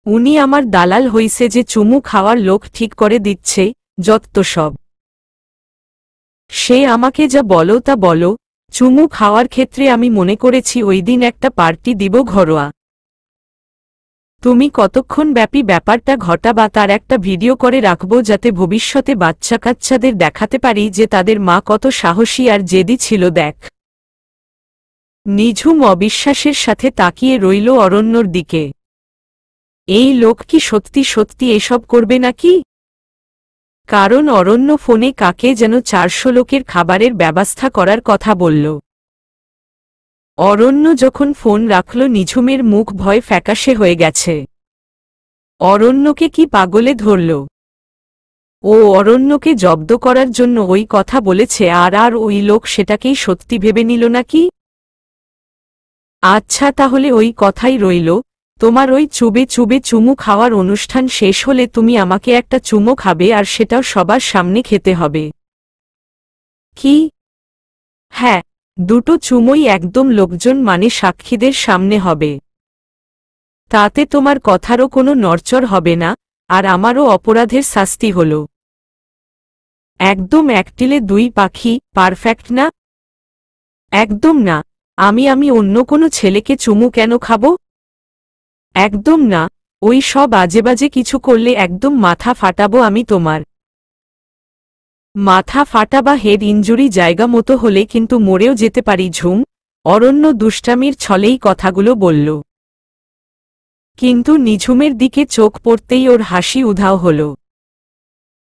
উনি আমার দালাল হইছে যে চুমু খাওয়ার লোক ঠিক করে দিচ্ছে, যত সব। সে আমাকে যা বলো তা বলো, চুমু খাওয়ার ক্ষেত্রে আমি মনে করেছি ওই দিন একটা পার্টি দিব ঘরোয়া। তুমি কতক্ষণ ব্যাপী ব্যাপারটা ঘটাবা তার একটা ভিডিও করে রাখবো, যাতে ভবিষ্যতে বাচ্চা কাচ্চাদের দেখাতে পারি যে তাদের মা কত সাহসী আর জেদি ছিল। দেখ। নিঝুম অবিশ্বাসের সাথে তাকিয়ে রইল অরণ্যর দিকে। এই লোক কি সত্যি সত্যি এসব করবে নাকি? কারণ অরণ্য ফোনে কাকে যেন 400 লোকের খাবারের ব্যবস্থা করার কথা বলল। অরণ্য যখন ফোন রাখল নিঝুমের মুখ ভয় ফ্যাকাশে হয়ে গেছে। অরণ্যকে কি পাগলে ধরল? ও অরণ্যকে জব্দ করার জন্য ওই কথা বলেছে আর ওই লোক সেটাকেই সত্যি ভেবে নিল নাকি? আচ্ছা তাহলে ওই কথাই রইল, তোমার ওই চুবে চুবে চুমু খাওয়ার অনুষ্ঠান শেষ হলে তুমি আমাকে একটা চুমো খাবে আর সেটাও সবার সামনে খেতে হবে। কি? হ্যাঁ, দুটো চুমোই একদম লোকজন মানে সাক্ষীদের সামনে হবে। তাতে তোমার কথারও কোনো নড়চড় হবে না, আর আমারও অপরাধের শাস্তি হল। একদম একটিলে দুই পাখি, পারফেক্ট না? একদম না। আমি অন্য কোনো ছেলেকে চুমু কেন খাব? একদম না, ওই সব আজেবাজে কিছু করলে একদম মাথা ফাটাবো আমি তোমার। মাথা ফাটা বা হেড ইনজুরি জায়গা মতো হলে কিন্তু মরেও যেতে পারি ঝুম। অরণ্য দুষ্টামির ছলেই কথাগুলো বলল। কিন্তু নিঝুমের দিকে চোখ পড়তেই ওর হাসি উধাও হল।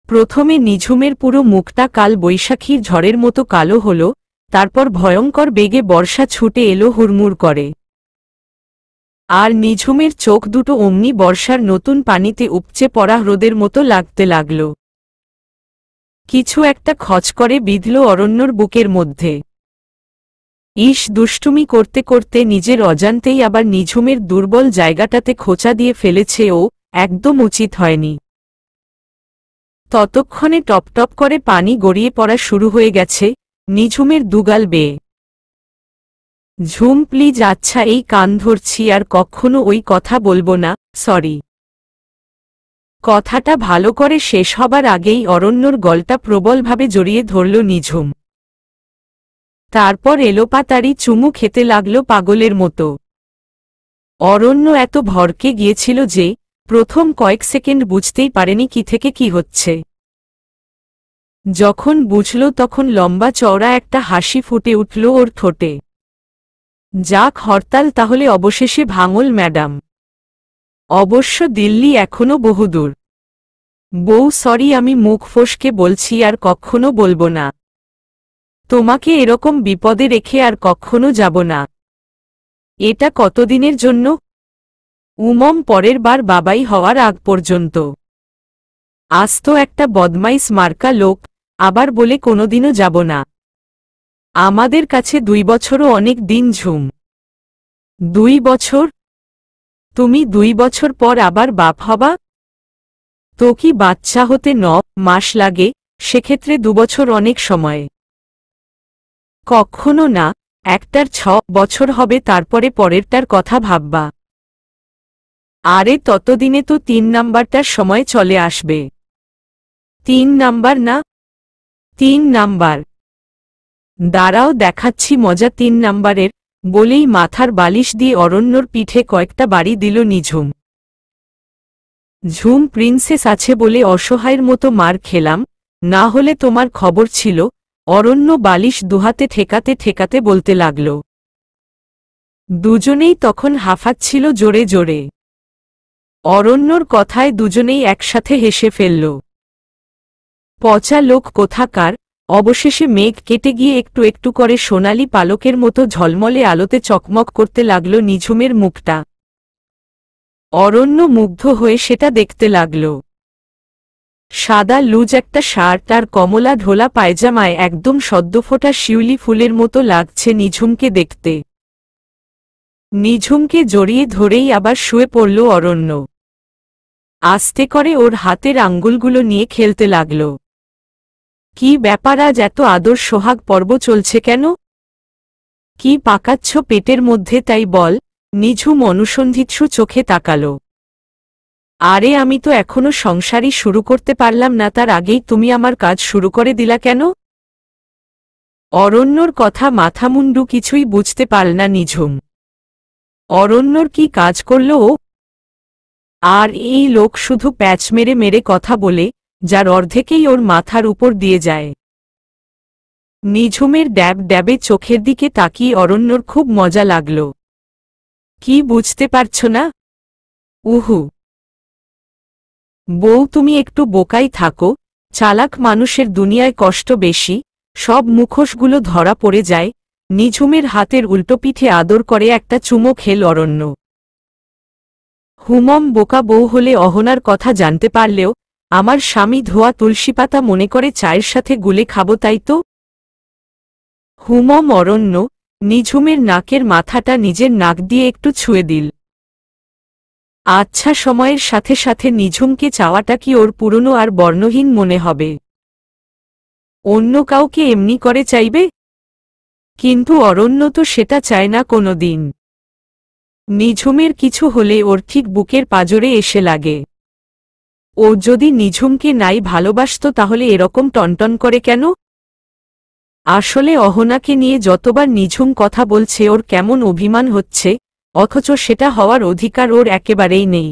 প্রথমে নিঝুমের পুরো মুখটা কাল বৈশাখীর ঝড়ের মতো কালো হল, তারপর ভয়ঙ্কর বেগে বর্ষা ছুটে এলো হুড়মুড় করে। আর নিঝুমের চোখ দুটো অমনি বর্ষার নতুন পানিতে উপচে পড়া হ্রদের মতো লাগতে লাগল। কিছু একটা খচ করে বিঁধল অরণ্যর বুকের মধ্যে। ইস, দুষ্টুমি করতে করতে নিজের অজান্তেই আবার নিঝুমের দুর্বল জায়গাটাতে খোঁচা দিয়ে ফেলেছে ও, একদম উচিত হয়নি। ততক্ষণে টপটপ করে পানি গড়িয়ে পড়া শুরু হয়ে গেছে নিঝুমের দুগাল বেয়ে। ঝুম প্লিজ, আচ্ছা এই কান ধরছি আর কখনো ওই কথা বলবো না, সরি। কথাটা ভালো করে শেষ হবার আগেই অরণ্যর গলটা প্রবলভাবে জড়িয়ে ধরল নিঝুম। তারপর এলোপাতাড়ি চুমু খেতে লাগল পাগলের মতো। অরণ্য এত ভরকে গিয়েছিল যে প্রথম কয়েক সেকেন্ড বুঝতেই পারেনি কি থেকে কি হচ্ছে। যখন বুঝল তখন লম্বা চওড়া একটা হাসি ফুটে উঠল ওর ঠোঁটে। যাক হরতাল তাহলে অবশেষে ভাঙল ম্যাডাম। অবশ্য দিল্লি এখনো বহুদূর। বউ সরি, আমি মুখ ফসকে বলছি আর কখনো বলবো না। তোমাকে এরকম বিপদে রেখে আর কখনো যাব না। এটা কতদিনের জন্য? পরের বার বাবাই হওয়ার আগ পর্যন্ত। আজ তো একটা বদমাইশ মার্কা লোক, আবার বলে কোনোদিনও যাব না। আমাদের কাছে 2 বছরও অনেক দিন ঝুম। 2 বছর? তুমি 2 বছর পর আবার বাপ হবা? তো কি বাচ্চা হতে 9 মাস লাগে, সেক্ষেত্রে 2 বছর অনেক সময়। কখনো না, একটার 6 বছর হবে, তারপরে পরেরটার কথা ভাববা। আরে ততদিনে তো 3 নাম্বারটার সময় চলে আসবে। 3 নাম্বার না? 3 নাম্বার। দাঁড়াও দেখাচ্ছি মজা 3 নাম্বারের, বলেই মাথার বালিশ দিয়ে অরণ্যর পিঠে কয়েকটা বাড়ি দিল নিঝুম। ঝুম প্রিন্সেস আছে বলে অসহায়ের মতো মার খেলাম, না হলে তোমার খবর ছিল। অরণ্য বালিশ দুহাতে ঠেকাতে ঠেকাতে বলতে লাগল। দুজনেই তখন হাঁফাচ্ছিল জোরে জোরে। অরণ্যর কথায় দুজনেই একসাথে হেসে ফেলল। পচা লোক কোথাকার। অবশেষে মেঘ কেটে গিয়ে একটু একটু করে সোনালি পালকের মতো ঝলমলে আলোতে চকমক করতে লাগল নিঝুমের মুখটা। অরণ্য মুগ্ধ হয়ে সেটা দেখতে লাগল। সাদা লুজ একটা শার্ট আর কমলা ঢোলা পায়জামায় একদম সদ্যফোটা শিউলি ফুলের মতো লাগছে নিঝুমকে দেখতে। নিঝুমকে জড়িয়ে ধরেই আবার শুয়ে পড়ল অরণ্য। আস্তে করে ওর হাতের আঙ্গুলগুলো নিয়ে খেলতে লাগল। কি ব্যাপার, আজ এত আদর সোহাগ পর্ব চলছে কেন? কি পাকাচ্ছ পেটের মধ্যে তাই বল? নিঝুম অনুসন্ধিৎসু চোখে তাকাল। আরে আমি তো এখনো সংসারই শুরু করতে পারলাম না, তার আগেই তুমি আমার কাজ শুরু করে দিলা কেন? অরণ্যর কথা মাথামুন্ডু কিছুই বুঝতে পারল না নিঝুম। অরণ্যর কি কাজ করল ও? আর এই লোক শুধু প্যাচ মেরে মেরে কথা বলে, যার অর্ধেকেই ওর মাথার উপর দিয়ে যায়। নিঝুমের ড্যাব ড্যাবে চোখের দিকে তাকিয়ে অরণ্যর খুব মজা লাগল। কি বুঝতে পারছ না? উহু। বউ তুমি একটু বোকাই থাকো, চালাক মানুষের দুনিয়ায় কষ্ট বেশি, সব মুখোশগুলো ধরা পড়ে যায়। নিঝুমের হাতের উল্টো পিঠে আদর করে একটা চুমো খেল অরণ্য। হুমম বোকা বউ হলে অহনার কথা জানতে পারলেও আমার স্বামী ধোয়া তুলসীপাতা মনে করে চায়ের সাথে গুলে খাবো তাই তো। হুমম অরণ্য নিঝুমের নাকের মাথাটা নিজের নাক দিয়ে একটু ছুঁয়ে দিল। আচ্ছা, সময়ের সাথে সাথে নিঝুমকে চাওয়াটা কি ওর পুরনো আর বর্ণহীন মনে হবে? অন্য কাউকে এমনি করে চাইবে? কিন্তু অরণ্য তো সেটা চায় না কোনো দিন। নিঝুমের কিছু হলে ওর ঠিক বুকের পাঁজরে এসে লাগে। ও যদি নিঝুমকে নাই ভালোবাসত তাহলে এরকম টনটন করে কেন? আসলে অহনাকে নিয়ে যতবার নিঝুম কথা বলছে ওর কেমন অভিমান হচ্ছে, অথচ সেটা হওয়ার অধিকার ওর একেবারেই নেই।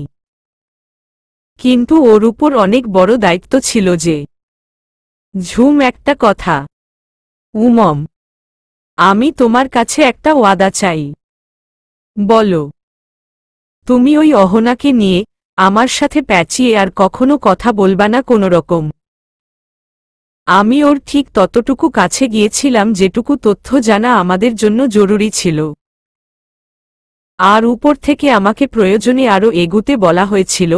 কিন্তু ওর উপর অনেক বড় দায়িত্ব ছিল যে। ঝুম, একটা কথা। উমম, আমি তোমার কাছে একটা ওয়াদা চাই। বলো। তুমি ওই অহনাকে নিয়ে আমার সাথে প্যাচিয়ে আর কখনো কথা বলবা না কোনো রকম। আমি ওর ঠিক ততটুকু কাছে গিয়েছিলাম যেটুকু তথ্য জানা আমাদের জন্য জরুরি ছিল। আর উপর থেকে আমাকে প্রয়োজনে আরও এগুতে বলা হয়েছিল।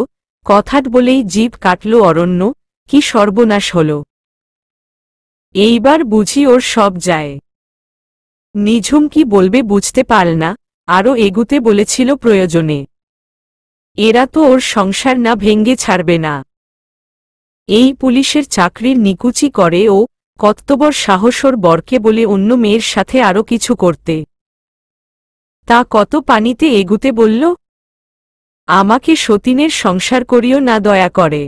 কথাট বলেই জিভ কাটল অরণ্য। কি সর্বনাশ হল! এইবার বুঝি ওর সব যায়। নিঝুম কি বলবে বুঝতে পারল না, আরও এগুতে বলেছিল প্রয়োজনে। এরা তো ওর সংসার না ভেঙ্গে ছাড়বে না। এই পুলিশের চাকরির নিকুচি করে ও, কত্তবর সাহস ওর বরকে বলে অন্য মেয়ের সাথে আরও কিছু করতে। তা কত পানিতে এগুতে বলল? আমাকে সতীনের সংসার করিও না দয়া করে।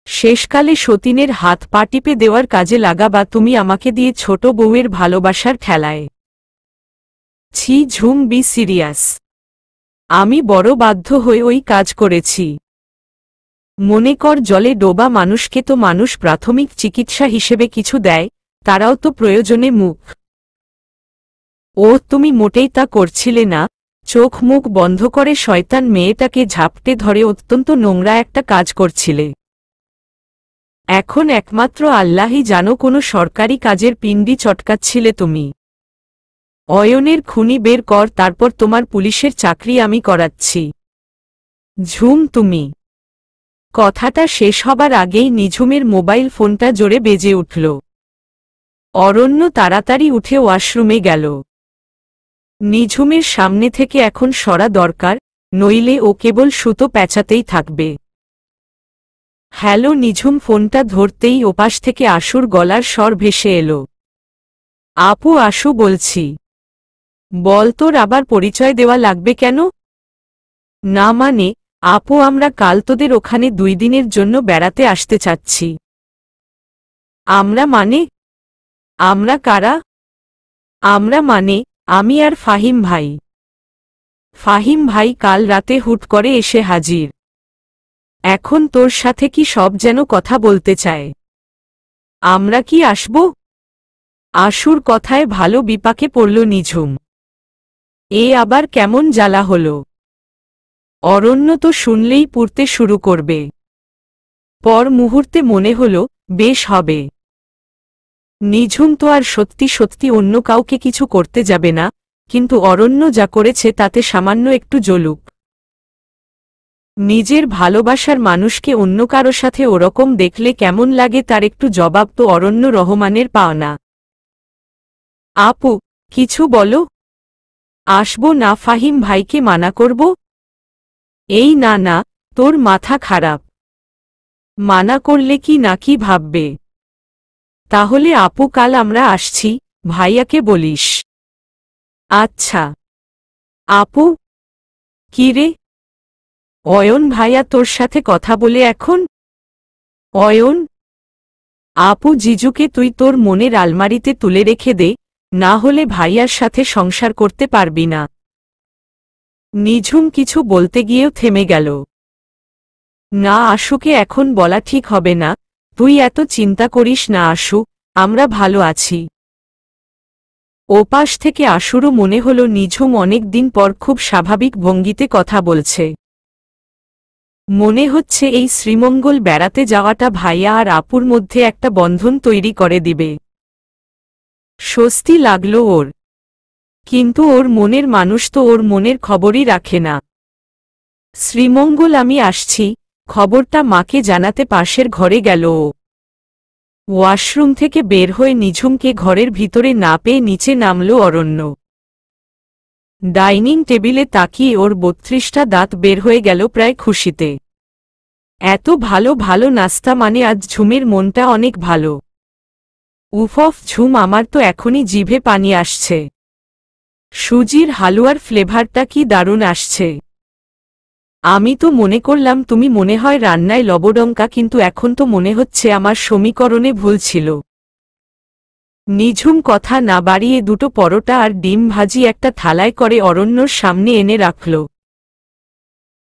শেষকালে সতীনের হাত পা টিপে দেওয়ার কাজে লাগাবা তুমি আমাকে দিয়ে ছোট বউয়ের ভালোবাসার ঠেলায়। ছি ঝুম, বি সিরিয়াস। আমি বড় বাধ্য হয়ে ওই কাজ করেছি। মনে কর জলে ডোবা মানুষকে তো মানুষ প্রাথমিক চিকিৎসা হিসেবে কিছু দেয়, তারাও তো প্রয়োজনে মুখ। ও তুমি মোটেই তা করছিলে না। চোখ মুখ বন্ধ করে শয়তান মেয়েটাকে ঝাপটে ধরে অত্যন্ত নোংরা একটা কাজ করছিলে। এখন একমাত্র আল্লাহই জানো কোনো সরকারি কাজের পিণ্ডি চটকাচ্ছিলে তুমি। অয়নের খুনি বের কর, তারপর তোমার পুলিশের চাকরি আমি করাচ্ছি। ঝুম, তুমি। কথাটা শেষ হবার আগেই নিঝুমের মোবাইল ফোনটা জোরে বেজে উঠল। অরণ্য তাড়াতাড়ি উঠে ওয়াশরুমে গেল। নিঝুমের সামনে থেকে এখন সরা দরকার, নইলে ও কেবল সুতো প্যাঁচাতেই থাকবে। হ্যালো। নিঝুম ফোনটা ধরতেই ওপাশ থেকে আশুর গলার স্বর ভেসে এলো। আপু, আশু বলছি। বল, তোর আবার পরিচয় দেওয়া লাগবে কেন? না মানে, আপু আমরা কাল তোদের ওখানে 2 দিনের জন্য বেড়াতে আসতে চাচ্ছি। আমরা মানে? আমরা কারা? আমরা মানে আমি আর ফাহিম ভাই। ফাহিম ভাই কাল রাতে হুট করে এসে হাজির। এখন তোর সাথে কি সব যেন কথা বলতে চায়। আমরা কি আসব? আশুর কথায় ভালো বিপাকে পড়ল নিঝুম। এ আবার কেমন জ্বালা হল! অরণ্য তো শুনলেই পুড়তে শুরু করবে। পর মুহূর্তে মনে হল বেশ হবে। নিঝুম তো আর সত্যি সত্যি অন্য কাউকে কিছু করতে যাবে না, কিন্তু অরণ্য যা করেছে তাতে সামান্য একটু জ্বলুক। নিজের ভালোবাসার মানুষকে অন্য কারো সাথে ওরকম দেখলে কেমন লাগে তার একটু জবাব তো অরণ্য রহমানের পাওনা। আপু, কিছু বলো। আসবো না, ফাহিম ভাইকে মানা করব? এই না না, তোর মাথা খারাপ। মানা করলে কি না কি ভাববে? তাহলে আপু কাল আমরা আসছি, ভাইয়াকে বলিস। আচ্ছা। আপু? কি রে? অয়ন ভাইয়া তোর সাথে কথা বলে এখন? অয়ন? আপু, জিজুকে তুই তোর মনের আলমারিতে তুলে রেখে দে, না হলে ভাইয়ার সাথে সংসার করতে পারবি না। নিঝুম কিছু বলতে গিয়েও থেমে গেল। না, আশুকে এখন বলা ঠিক হবে না। তুই এত চিন্তা করিস না আশু, আমরা ভালো আছি। ওপাশ থেকে আশুরও মনে হল নিঝুম অনেক দিন পর খুব স্বাভাবিক ভঙ্গিতে কথা বলছে। মনে হচ্ছে এই শ্রীমঙ্গল বেড়াতে যাওয়াটা ভাইয়া আর আপুর মধ্যে একটা বন্ধন তৈরি করে দিবে। স্বস্তি লাগলো ওর। কিন্তু ওর মনের মানুষ তো ওর মনের খবরই রাখে না। শ্রীমঙ্গল আমি আসছি, খবরটা মাকে জানাতে পাশের ঘরে গেল ও। ওয়াশরুম থেকে বের হয়ে নিঝুমকে ঘরের ভিতরে না পেয়ে নিচে নামল অরণ্য। ডাইনিং টেবিলে তাকিয়ে ওর ৩২টা দাঁত বের হয়ে গেল প্রায় খুশিতে। এত ভালো ভালো নাস্তা মানে আজ ঝুমের মনটা অনেক ভালো। উফ ঝুম, আমার তো এখনই জিভে পানি আসছে। সুজির হালুয়ার ফ্লেভারটা কি দারুণ আসছে। আমি তো মনে করলাম তুমি মনে হয় রান্নায় লবডঙ্কা, কিন্তু এখন তো মনে হচ্ছে আমার সমীকরণে ভুল ছিল। নিঝুম কথা না বাড়িয়ে দুটো পরোটা আর ডিম ভাজি একটা থালায় করে অরণ্যর সামনে এনে রাখল।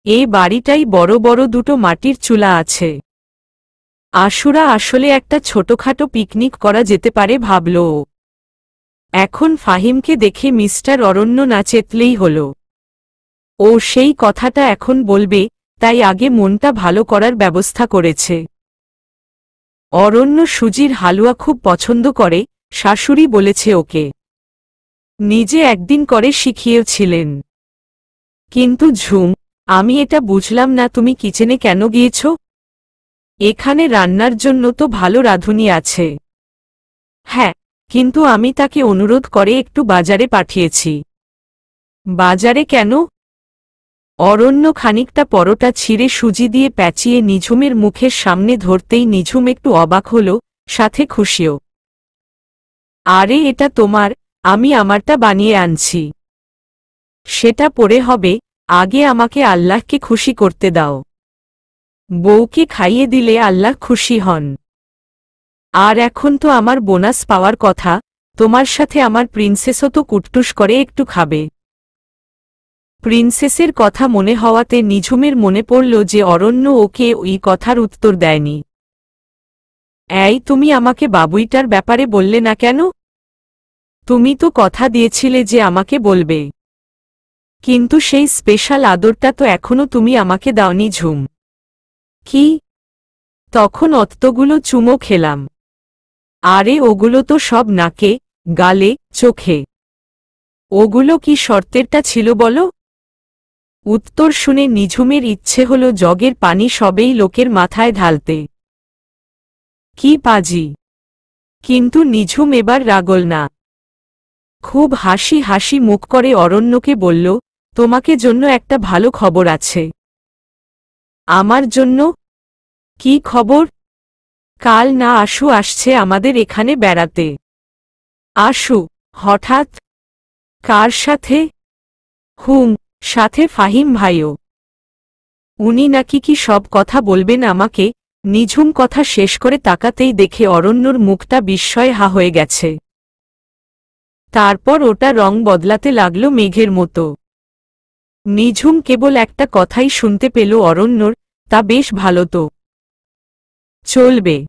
এ বাড়িটাই বড় বড় দুটো মাটির চুলা আছে। আশুরা আসলে একটা ছোটখাটো পিকনিক করা যেতে পারে ভাবল ও। এখন ফাহিমকে দেখে মিস্টার অরণ্য না চেতলেই হল। ও সেই কথাটা এখন বলবে, তাই আগে মনটা ভালো করার ব্যবস্থা করেছে। অরণ্য সুজির হালুয়া খুব পছন্দ করে, শাশুড়ি বলেছে ওকে। নিজে একদিন করে শিখিয়েছিলেন। কিন্তু ঝুম, আমি এটা বুঝলাম না, তুমি কিচেনে কেন গিয়েছ? এখানে রান্নার জন্য তো ভালো রাঁধুনি আছে। হ্যাঁ, কিন্তু আমি তাকে অনুরোধ করে একটু বাজারে পাঠিয়েছি। বাজারে কেন? অরণ্য খানিকটা পরোটা ছিঁড়ে সুজি দিয়ে প্যাঁচিয়ে নিঝুমের মুখের সামনে ধরতেই নিঝুম একটু অবাক হল, সাথে খুশিও। আরে এটা তোমার, আমি আমারটা বানিয়ে আনছি। সেটা পরে হবে, আগে আমাকে আল্লাহকে খুশি করতে দাও। বউকে খাইয়ে দিলে আল্লাহ খুশি হন। আর এখন তো আমার বোনাস পাওয়ার কথা, তোমার সাথে আমার প্রিন্সেসও তো কুটটুস করে একটু খাবে। প্রিন্সেসের কথা মনে হওয়াতে নিঝুমের মনে পড়ল যে অরণ্য ওকে ওই কথার উত্তর দেয়নি। এই তুমি আমাকে বাবুইটার ব্যাপারে বললে না কেন? তুমি তো কথা দিয়েছিলে যে আমাকে বলবে। কিন্তু সেই স্পেশাল আদরটা তো এখনো তুমি আমাকে দাওনি ঝুম। কি? তখন অতগুলো চুমো খেলাম। আরে ওগুলো তো সব নাকে, গালে, চোখে। ওগুলো কি শর্তেরটা ছিল বলো? উত্তর শুনে নিঝুমের ইচ্ছে হল জগের পানি সবেই লোকের মাথায় ঢালতে। কি পাজি! কিন্তু নিঝুম এবার রাগল না। খুব হাসি হাসি মুখ করে অরণ্যকে বলল, তোমাকে জন্য একটা ভালো খবর আছে। আমার জন্য? কি খবর? কাল না আশু আসছে আমাদের এখানে বেড়াতে। আশু? হঠাৎ? কার সাথে? সাথে ফাহিম ভাইও। উনি নাকি কি সব কথা বলবেন আমাকে? নিঝুম কথা শেষ করে তাকাতেই দেখে অরণ্যর মুখটা বিস্ময়ে হা হয়ে গেছে। তারপর ওটা রং বদলাতে লাগল মেঘের মতো। নিঝুম কেবল একটা কথাই শুনতে পেল অরণ্যর, তা বেশ ভালো তো। চলবে।